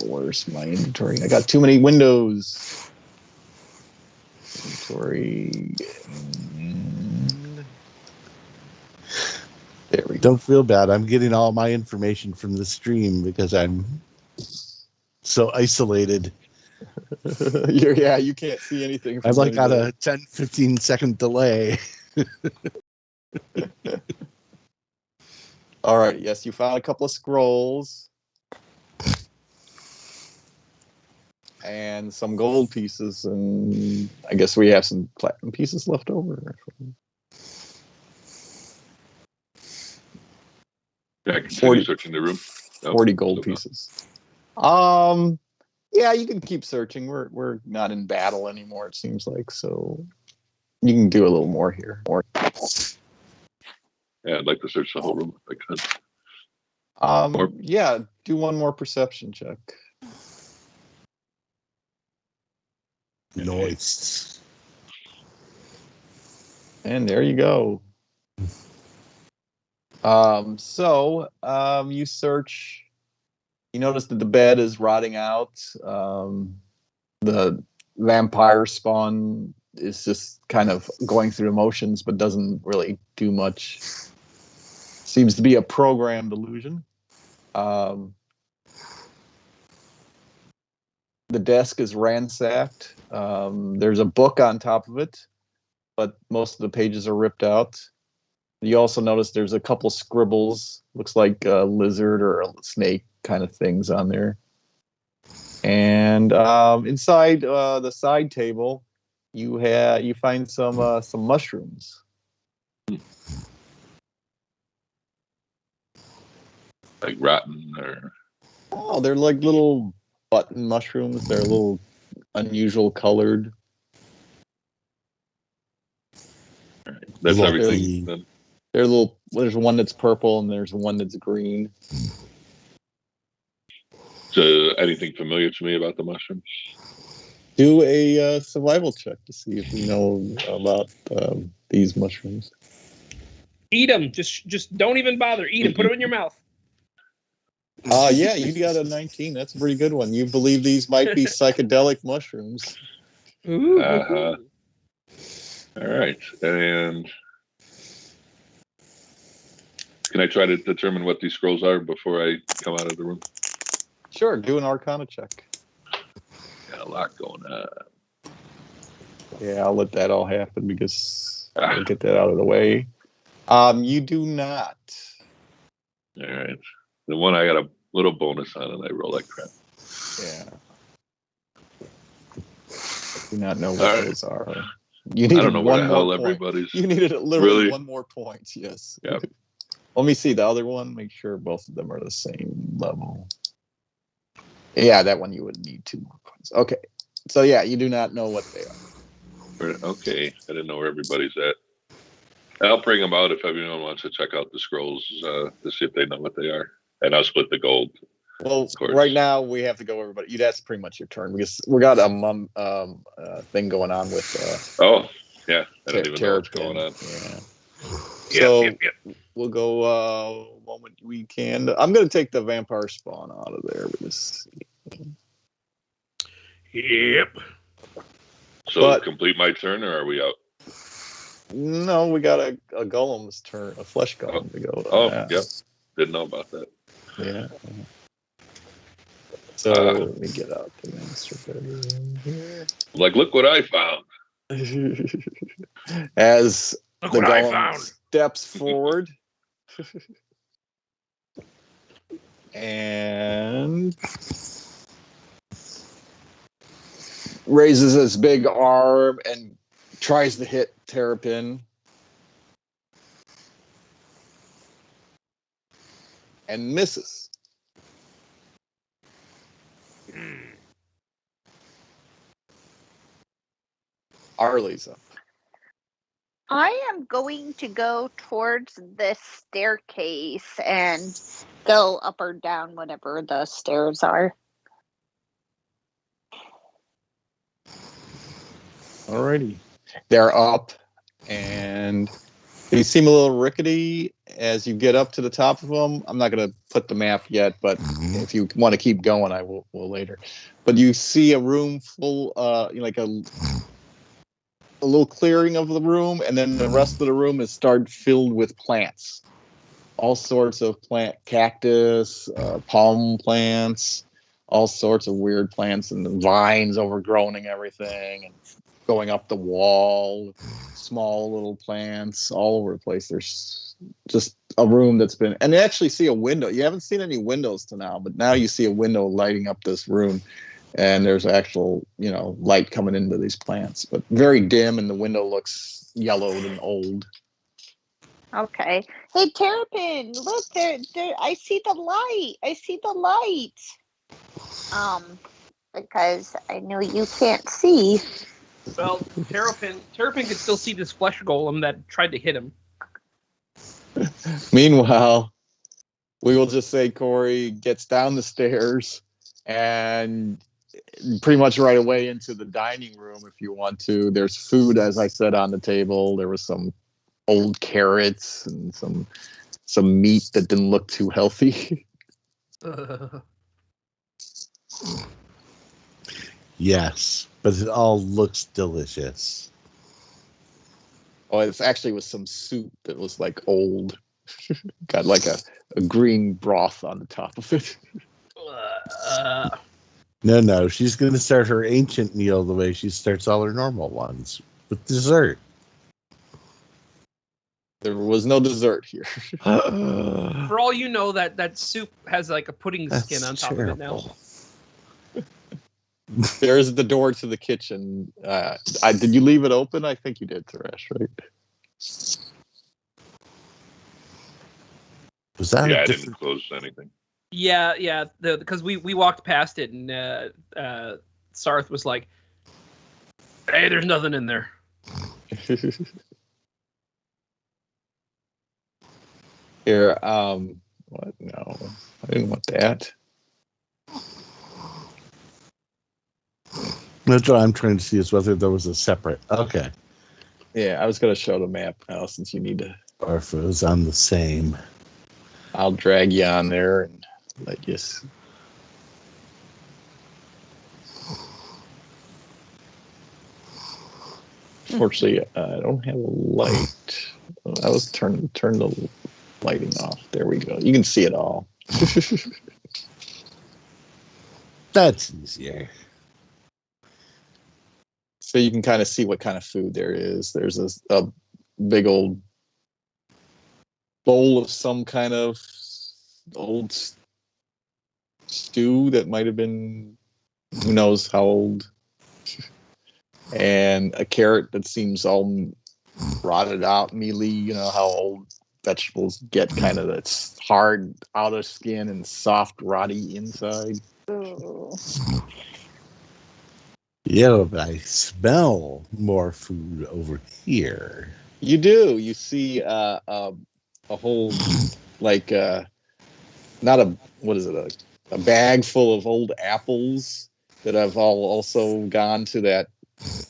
Where's my inventory? I got too many windows. Inventory. There we go. Don't feel bad. I'm getting all my information from the stream because I'm so isolated. You can't see anything. I've like got a 10-15 second delay. All right. Yes, you found a couple of scrolls and some gold pieces, and I guess we have some platinum pieces left over. Yeah, I continue searching the room. 40 gold pieces. Yeah, you can keep searching. We're not in battle anymore, it seems like, so you can do a little more here. Yeah, I'd like to search the whole room if I could. Yeah, do one more perception check. Nice. And there you go. You search. You notice that the bed is rotting out. The vampire spawn is just kind of going through the motions, but doesn't really do much. Seems to be a programmed illusion. The desk is ransacked. There's a book on top of it, but most of the pages are ripped out. You also notice there's a couple scribbles, looks like a lizard or a snake kind of things on there. And inside the side table, you find some mushrooms. Like rotten or? Oh, they're like little button mushrooms. They're a little unusual colored. Right. That's everything. They're little. There's one that's purple and there's one that's green. So, anything familiar to me about the mushrooms? Do a survival check to see if you know about these mushrooms. Eat them. Just don't even bother. Eat them. Put them in your mouth. Yeah, you got a 19. That's a pretty good one. You believe these might be psychedelic mushrooms. Ooh. Uh-huh. All right. And can I try to determine what these scrolls are before I come out of the room? Sure, do an Arcana check. Got a lot going on. Yeah, I'll let that all happen because I'll get that out of the way. You do not. All right. The one I got a little bonus on, and I roll like crap. Yeah. Do not know what All those are. I don't know where the hell everybody's. You needed literally Really? one more point. Yes. Yep. Let me see the other one. Make sure both of them are the same level. Yeah, that one you would need 2 more points. Okay. So yeah, you do not know what they are. Okay. I didn't know where everybody's at. I'll bring them out if everyone wants to check out the scrolls to see if they know what they are. And I'll split the gold. Well, right now we have to go everybody. That's pretty much your turn because we got a thing going on with. Oh, yeah. I don't even know what's going on. Yeah. So we'll go moment we can. I'm going to take the vampire spawn out of there. Yep. So complete my turn, or are we out? No, we got a golem's turn, a flesh golem to go. Yep. Didn't know about that. Yeah. So let me get out the master bedroom here. Like, look what I found. As Look the what I golem found. steps forward and raises his big arm and tries to hit Terrapin. And misses. Arlie's up. I am going to go towards the staircase and go up or down, whatever the stairs are. Alrighty. They're up and they seem a little rickety as you get up to the top of them. I'm not going to put the map yet, but if you want to keep going, I will later. But you see a room full, like a little clearing of the room, and then the rest of the room is filled with plants. All sorts of cactus, palm plants, all sorts of weird plants, and the vines overgrowing everything, and going up the wall, small little plants all over the place. There's just a room that's been, and you actually see a window. You haven't seen any windows to now, but now you see a window lighting up this room, and there's actual, light coming into these plants, but very dim, and the window looks yellowed and old. Okay. Hey, Terrapin, look, there, I see the light. Because I know you can't see. Well, Terrapin could still see this flesh golem that tried to hit him. Meanwhile, we will just say Corey gets down the stairs and pretty much right away into the dining room if you want to. There's food, as I said, on the table. There was some old carrots and some meat that didn't look too healthy. Yes, but it all looks delicious. Oh, it actually was some soup that was like old. Got like a green broth on the top of it. No, she's going to start her ancient meal the way she starts all her normal ones, with dessert. There was no dessert here. For all you know, that soup has like a pudding skin on top of it now. There's the door to the kitchen. Did you leave it open? I think you did, Thresh, right? Was that I didn't close anything. Yeah. Because we walked past it, and Sarth was like, "Hey, there's nothing in there." Here, what? No, I didn't want that. That's what I'm trying to see is whether there was a separate. Okay. Yeah, I was gonna show the map now since you need to. Or if it was on the same. I'll drag you on there and let you. Fortunately, I don't have a light. I was turn the lighting off. There we go. You can see it all. That's easier. So you can kind of see what kind of food there is. There's a big old bowl of some kind of old stew that might have been who knows how old, and a carrot that seems all rotted out, mealy. You know how old vegetables get, kind of that's hard outer skin and soft, rotty inside. Ooh. Yeah, but I smell more food over here. You do. You see a whole like not a what is it a bag full of old apples that have all also gone to that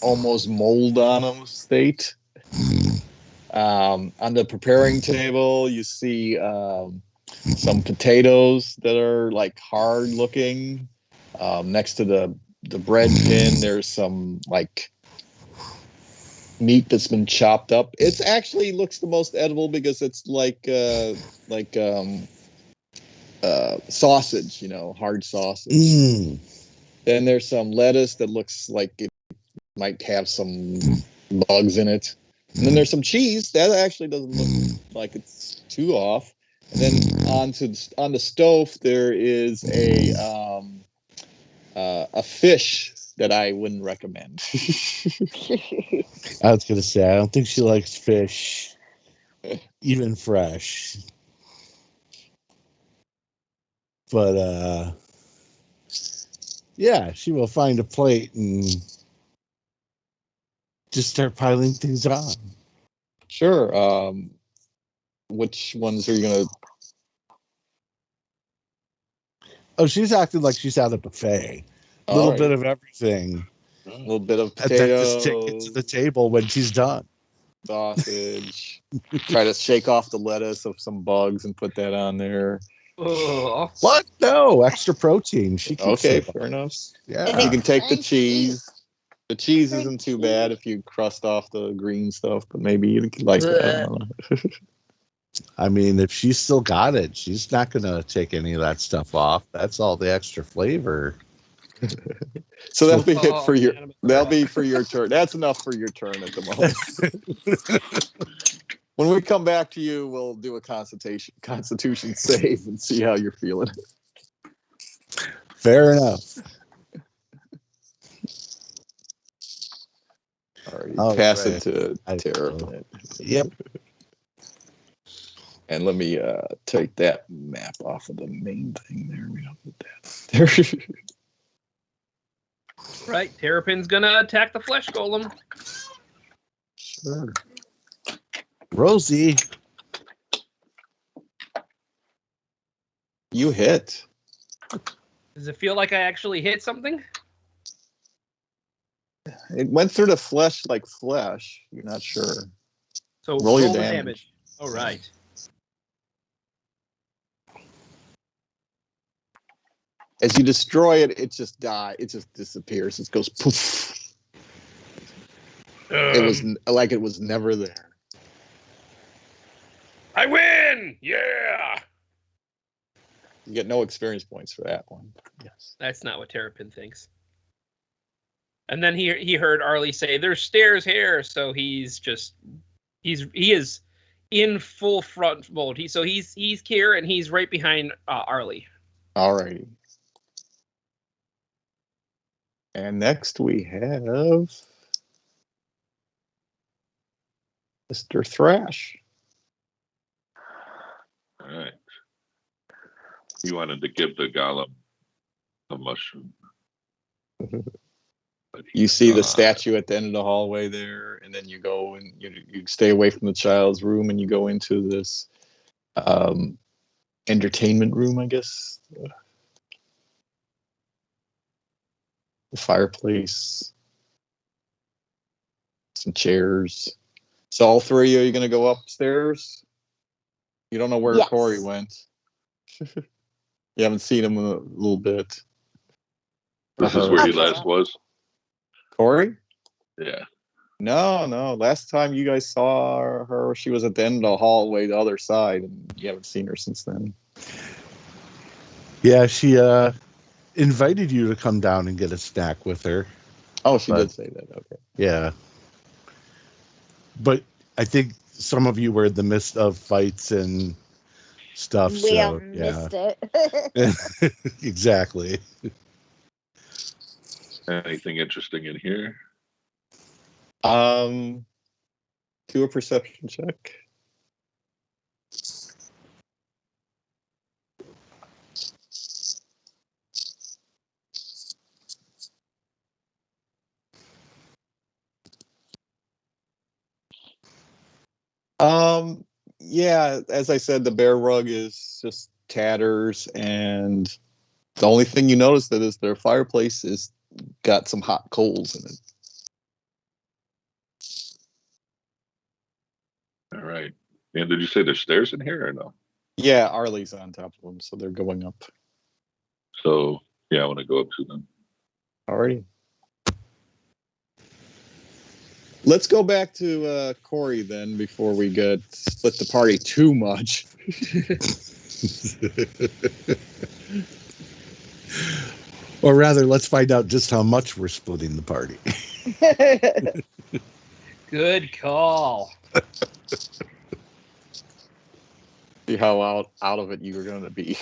almost mold on them state. On the preparing table, you see some potatoes that are like hard looking. Next to the bread tin, there's some like meat that's been chopped up. It's actually looks the most edible because it's like sausage, you know, hard sausage. Mm. Then there's some lettuce that looks like it might have some bugs in it. And then there's some cheese that actually doesn't look like it's too off. And then on the stove there is a fish that I wouldn't recommend. I was gonna say I don't think she likes fish, even fresh. But yeah, she will find a plate and just start piling things on. Sure. Which ones are you gonna? Oh, she's acting like she's at a buffet. A little bit of everything. A little bit of And then just take it to potatoes, the table when she's done. sausage. Try to shake off the lettuce of some bugs and put that on there. Oh, What? No, extra protein. She keeps Okay, it. fair enough. Yeah. You can take the Thank cheese. The cheese Thank isn't too you. bad if you crust off the green stuff, but maybe you like that. I don't know. I mean, if she's still got it, she's not going to take any of that stuff off. That's all the extra flavor. So that'll be it Oh, for your. man, I'm That'll be for your turn. That's enough for your turn at the moment. When we come back to you, we'll do a constitution save and see how you're feeling. Fair enough. All right, pass right. it to I Tara. will. Yep. And let me take that map off of the main thing there. We don't put that there. right. Terrapin's gonna attack the flesh golem. Sure. Rosie. You hit. Does it feel like I actually hit something? It went through the flesh like flesh. You're not sure. So Roll your the damage. All right. As you destroy it, it just dies. It just disappears. It goes poof. It was like it was never there. I win! Yeah! You get no experience points for that one. Yes. That's not what Terrapin thinks. And then he heard Arlie say, "There's stairs here," so he is in full front mode. He's here and he's right behind Arlie. All righty. And next we have Mr. Thrash. All right. You wanted to give the golem a mushroom. You see the statue at the end of the hallway there, and then you go and you stay away from the child's room and you go into this entertainment room, I guess. The fireplace, some chairs. So all three of you going to go upstairs? You don't know where Yes. Corey went. You haven't seen him in a little bit. This is where he Okay. last was. Corey? Yeah. No. Last time you guys saw her, she was at the end of the hallway, the other side, and you haven't seen her since then. Yeah, she invited you to come down and get a snack with her. Oh, she did say that. Okay. Yeah. But I think some of you were in the midst of fights and stuff. We all So, yeah. missed it. Exactly. Anything interesting in here? Do a perception check. Yeah, as I said, the bear rug is just tatters, and the only thing you notice that is their fireplace is got some hot coals in it. All right. And did you say there's stairs in here or no? Yeah, Arlie's on top of them, so they're going up. So yeah, I want to go up to them. Alrighty. Let's go back to Corey then before we get split the party too much. Or rather, let's find out just how much we're splitting the party. Good call. See how out of it you were going to be.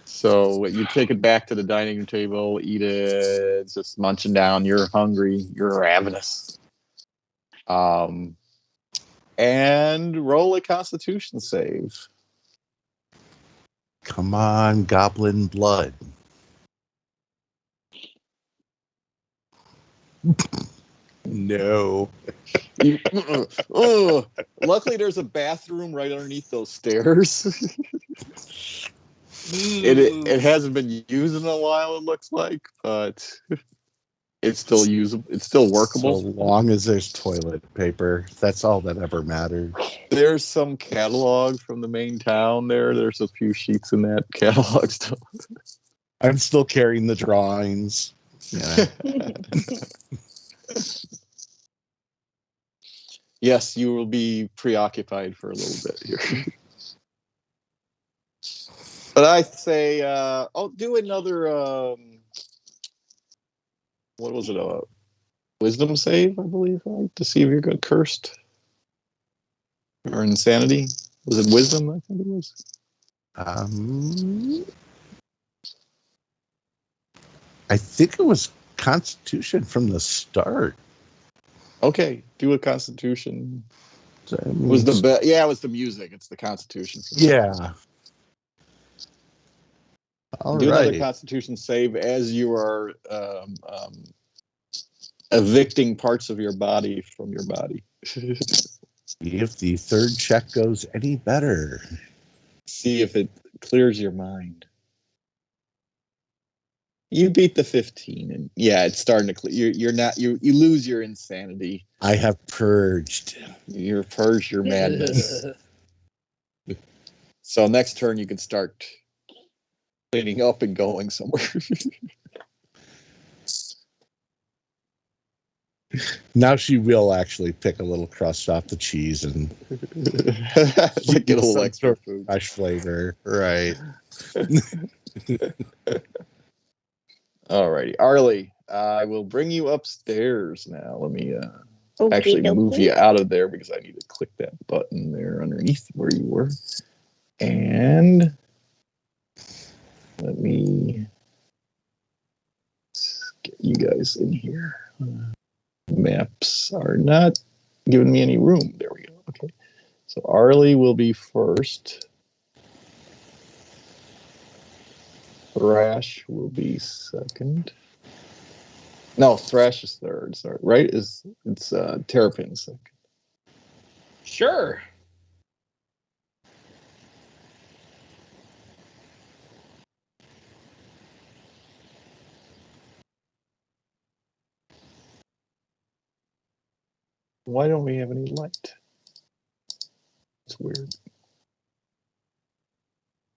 So you take it back to the dining room table, eat it, just munching down. You're hungry. You're ravenous. And roll a Constitution save. Come on, goblin blood. No. Luckily, there's a bathroom right underneath those stairs. It hasn't been used in a while, it looks like, but it's still usable. It's still So workable. long as there's toilet paper, that's all that ever mattered. There's some catalog from the main town there. There's a few sheets in that catalog still. I'm still carrying the drawings. Yeah. Yes, you will be preoccupied for a little bit here. But I say, do another, what was it, wisdom save, I believe, right? To see if you're good cursed. Or insanity. Was it wisdom, I think it was? I think it was Constitution from the start. Okay, do a Constitution. So, It was it was the music. It's the Constitution. Yeah. All do another right. Constitution save as you are evicting parts of your body from your body. If the third check goes any better. See if it clears your mind. You beat the 15, and yeah, it's starting to clear. You're not you lose your insanity. I have purged. You're purged your madness. So next turn you can start cleaning up and going somewhere. Now she will actually pick a little crust off the cheese and Like get a little extra food. fresh flavor. Right. Alrighty, Arlie, I will bring you upstairs now. Let me Okay, actually move okay. you out of there because I need to click that button there underneath where you were. And let me get you guys in here. Maps are not giving me any room. There we go. Okay. So Arlie will be first. Thrash will be second. No, Thrash is third. Sorry, right? It's Terrapin second. Sure. Why don't we have any light? It's weird.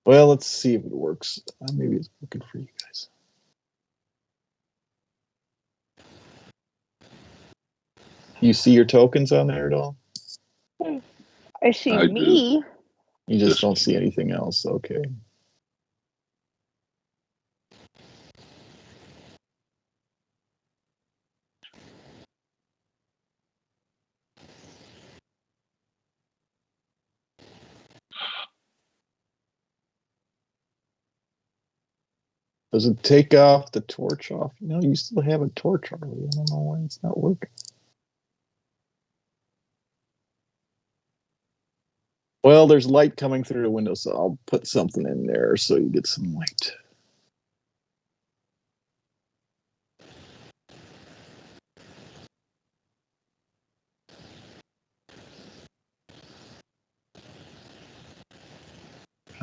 Well, let's see if it works. Maybe it's working for you guys. You see your tokens on there at all? I see I me. You just Yes. don't see anything else. Okay. Does it take off the torch off? No, you still have a torch already. I don't know why it's not working. Well, there's light coming through the window, so I'll put something in there so you get some light.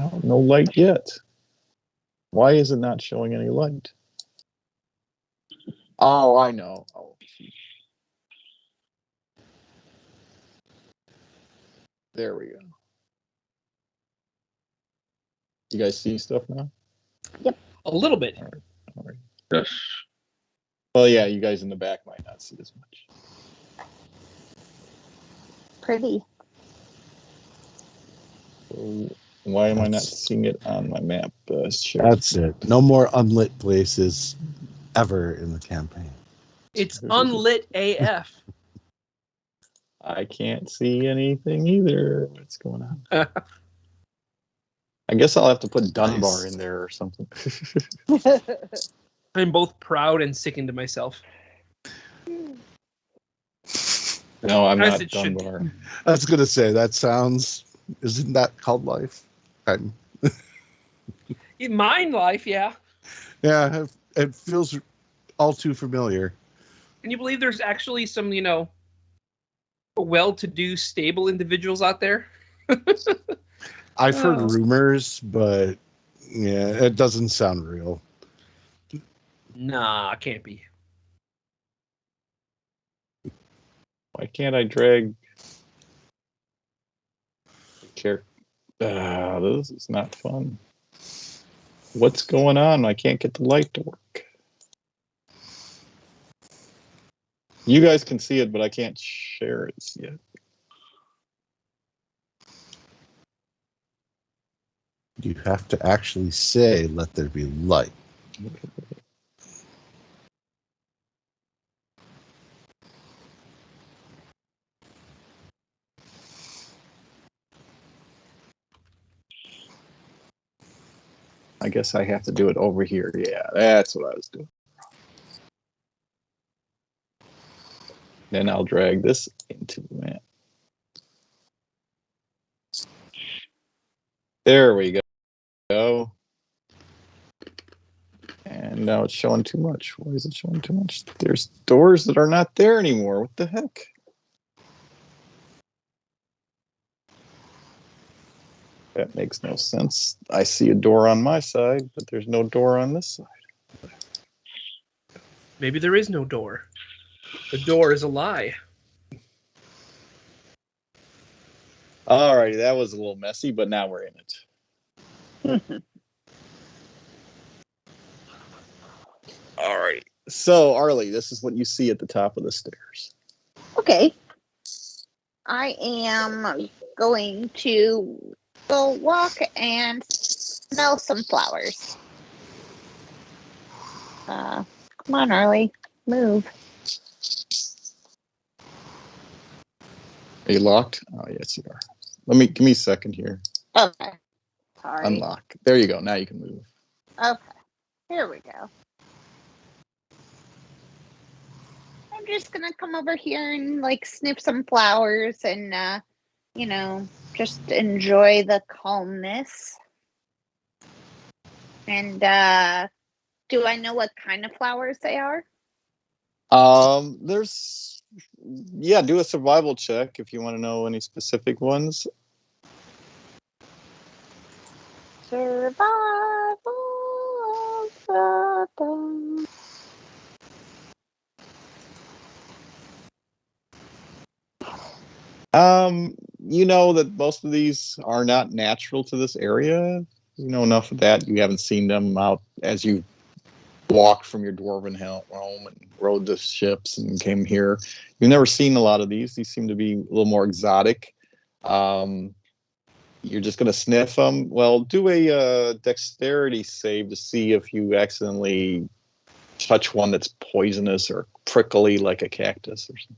Oh, no light yet. Why is it not showing any light? Oh, I know. Oh, there we go. You guys see stuff now? A little bit. All right. Yes. Well, yeah, you guys in the back might not see as much. Pretty. So why am I not seeing it on my map? Sure. That's it. No more unlit places ever in the campaign. It's unlit AF. I can't see anything either. What's going on? I guess I'll have to put Dunbar in there or something. I'm both proud and sickened to myself. No, I'm As not it should be. Dunbar. I was gonna say that sounds. Isn't that called life? And, In mine life, yeah. yeah, it feels all too familiar. Can you believe there's actually some, well-to-do, stable individuals out there? I've heard Oh. rumors, but yeah, it doesn't sound real. Nah, can't be. Why can't I drag the character? This is not fun. What's going on? I can't get the light to work. You guys can see it, but I can't share it yet. You have to actually say, "Let there be light." I guess I have to do it over here. Yeah, that's what I was doing. Then I'll drag this into the map. There we go. And now it's showing too much. Why is it showing too much? There's doors that are not there anymore. What the heck? That makes no sense. I see a door on my side, but there's no door on this side. Maybe there is no door. The door is a lie. Alrighty, that was a little messy, but now we're in it. Alrighty. So, Arlie, this is what you see at the top of the stairs. Okay. I am going to go walk and smell some flowers. Come on, Arlie. Move. Are you locked? Oh, yes, you are. Give me a second here. Okay. Sorry. Unlock. There you go. Now you can move. Okay. Here we go. I'm just gonna come over here and sniff some flowers and just enjoy the calmness. And do I know what kind of flowers they are? Do a survival check if you want to know any specific ones. Survival of the fittest. 4. You know that most of these are not natural to this area. You know enough of that. You haven't seen them out as you walked from your dwarven home and rode the ships and came here. You've never seen a lot of these. These seem to be a little more exotic. You're just going to sniff them. Well, do a dexterity save to see if you accidentally touch one that's poisonous or prickly like a cactus or something.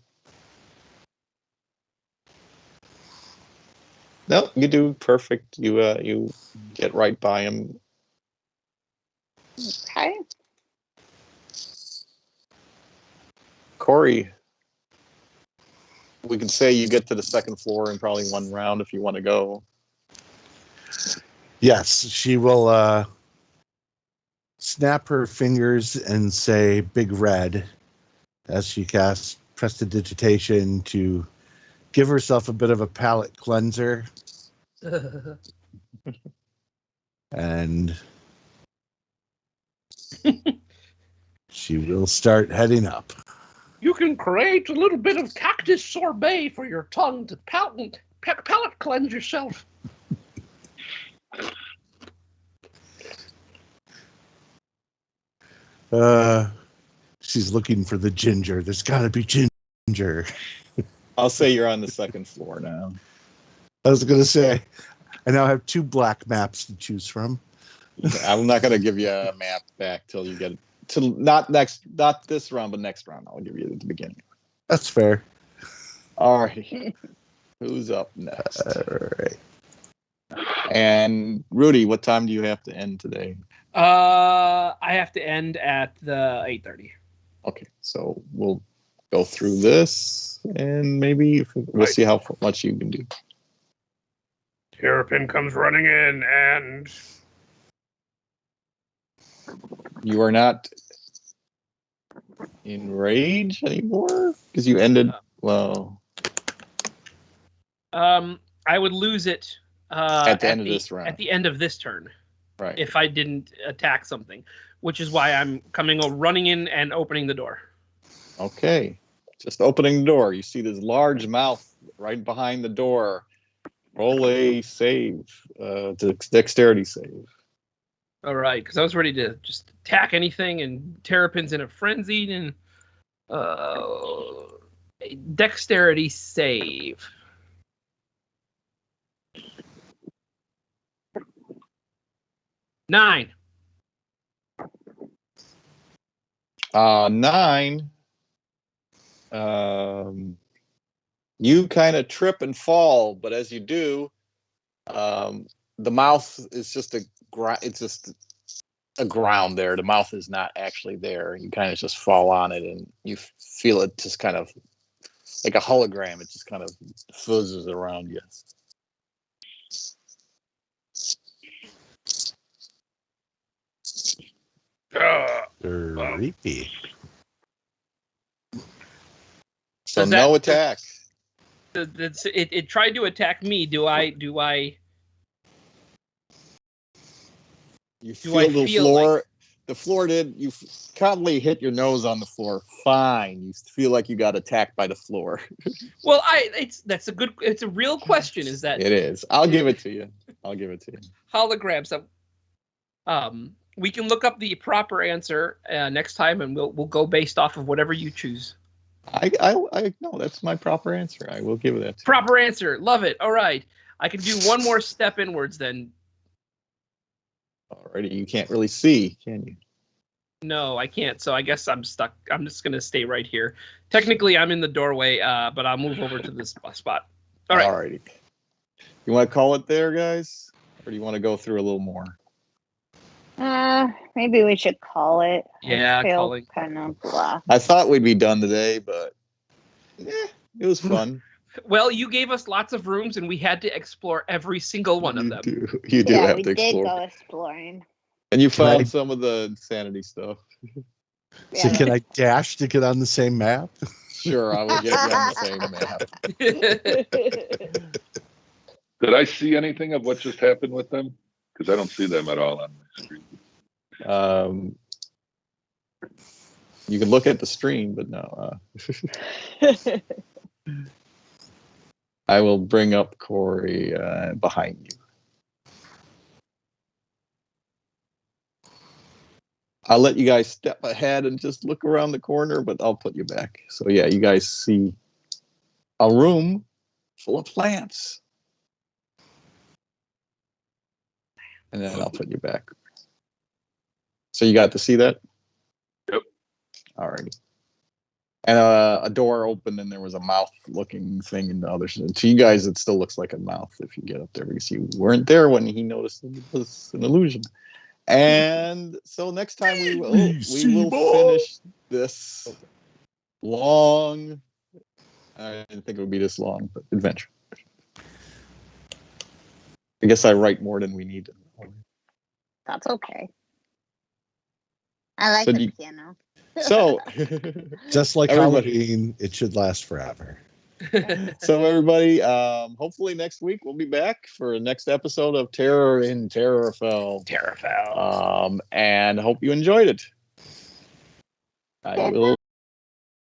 No, you do perfect. You get right by him. Okay. Corey, we can say you get to the second floor in probably one round if you want to go. Yes, she will snap her fingers and say Big Red as she casts prestidigitation to give herself a bit of a palate cleanser. And she will start heading up. You can create a little bit of cactus sorbet for your tongue to palate cleanse yourself. She's looking for the ginger. There's got to be ginger. I'll say you're on the second floor now. I was going to say, I now have 2 black maps to choose from. I'm not going to give you a map back till you get to not this round, but next round. I'll give you at the beginning. That's fair. All right. Who's up next? All right. And Rudy, what time do you have to end today? I have to end at the 8:30. Okay, so we'll go through this and maybe we'll see how much you can do. Terrapin comes running in and You are not in rage anymore because you ended well. I would lose it At the end of this round. At the end of this turn, right? If I didn't attack something, which is why I'm running in and opening the door. Okay, just opening the door. You see this large mouth right behind the door. Roll a save, dexterity save. All right, because I was ready to just attack anything, and Terrapin's in a frenzy, and dexterity save. 9. 9. You kind of trip and fall, but as you do, the mouth is just it's just a ground there. The mouth is not actually there. You kind of just fall on it, and you feel it just kind of like a hologram. It just kind of fuzzes around you. Creepy. So no attack. It tried to attack me. Do I? You feel the floor. Like... The floor did. You kindly hit your nose on the floor. Fine. You feel like you got attacked by the floor. Well, it's a real question. Is that? It is. I'll give it to you. Holograms. We can look up the proper answer next time, and we'll go based off of whatever you choose. I no, that's my proper answer. I will give it that. Proper answer. Love it. All right. I can do one more step inwards then. Alrighty, you can't really see, can you? No, I can't. So I guess I'm stuck. I'm just gonna stay right here. Technically, I'm in the doorway, but I'll move over to this spot. All right. Alrighty. You want to call it there, guys, or do you want to go through a little more? Maybe we should call it. Yeah, calling. Kind of blah. I thought we'd be done today, but it was fun. Well, you gave us lots of rooms, and we had to explore every single one of them. You do have to explore. We did go exploring. And you found some of the insanity stuff. So can I dash to get on the same map? Sure, I will get you on the same map. Did I see anything of what just happened with them? Because I don't see them at all on my screen. You can look at the stream, but no. I will bring up Corey behind you. I'll let you guys step ahead and just look around the corner, but I'll put you back. So yeah, you guys see a room full of plants. And then I'll put you back. So you got to see that? Yep. All right. And a door opened and there was a mouth-looking thing in the other side. To you guys, it still looks like a mouth if you get up there because you weren't there when he noticed it was an illusion. And so next time we will finish this long. I didn't think it would be this long, but adventure. I guess I write more than we need. That's okay. I like So the piano. So, Just like everybody. Halloween, it should last forever. So everybody, hopefully next week we'll be back for the next episode of Terror in Terafell. Terafell. And hope you enjoyed it. I will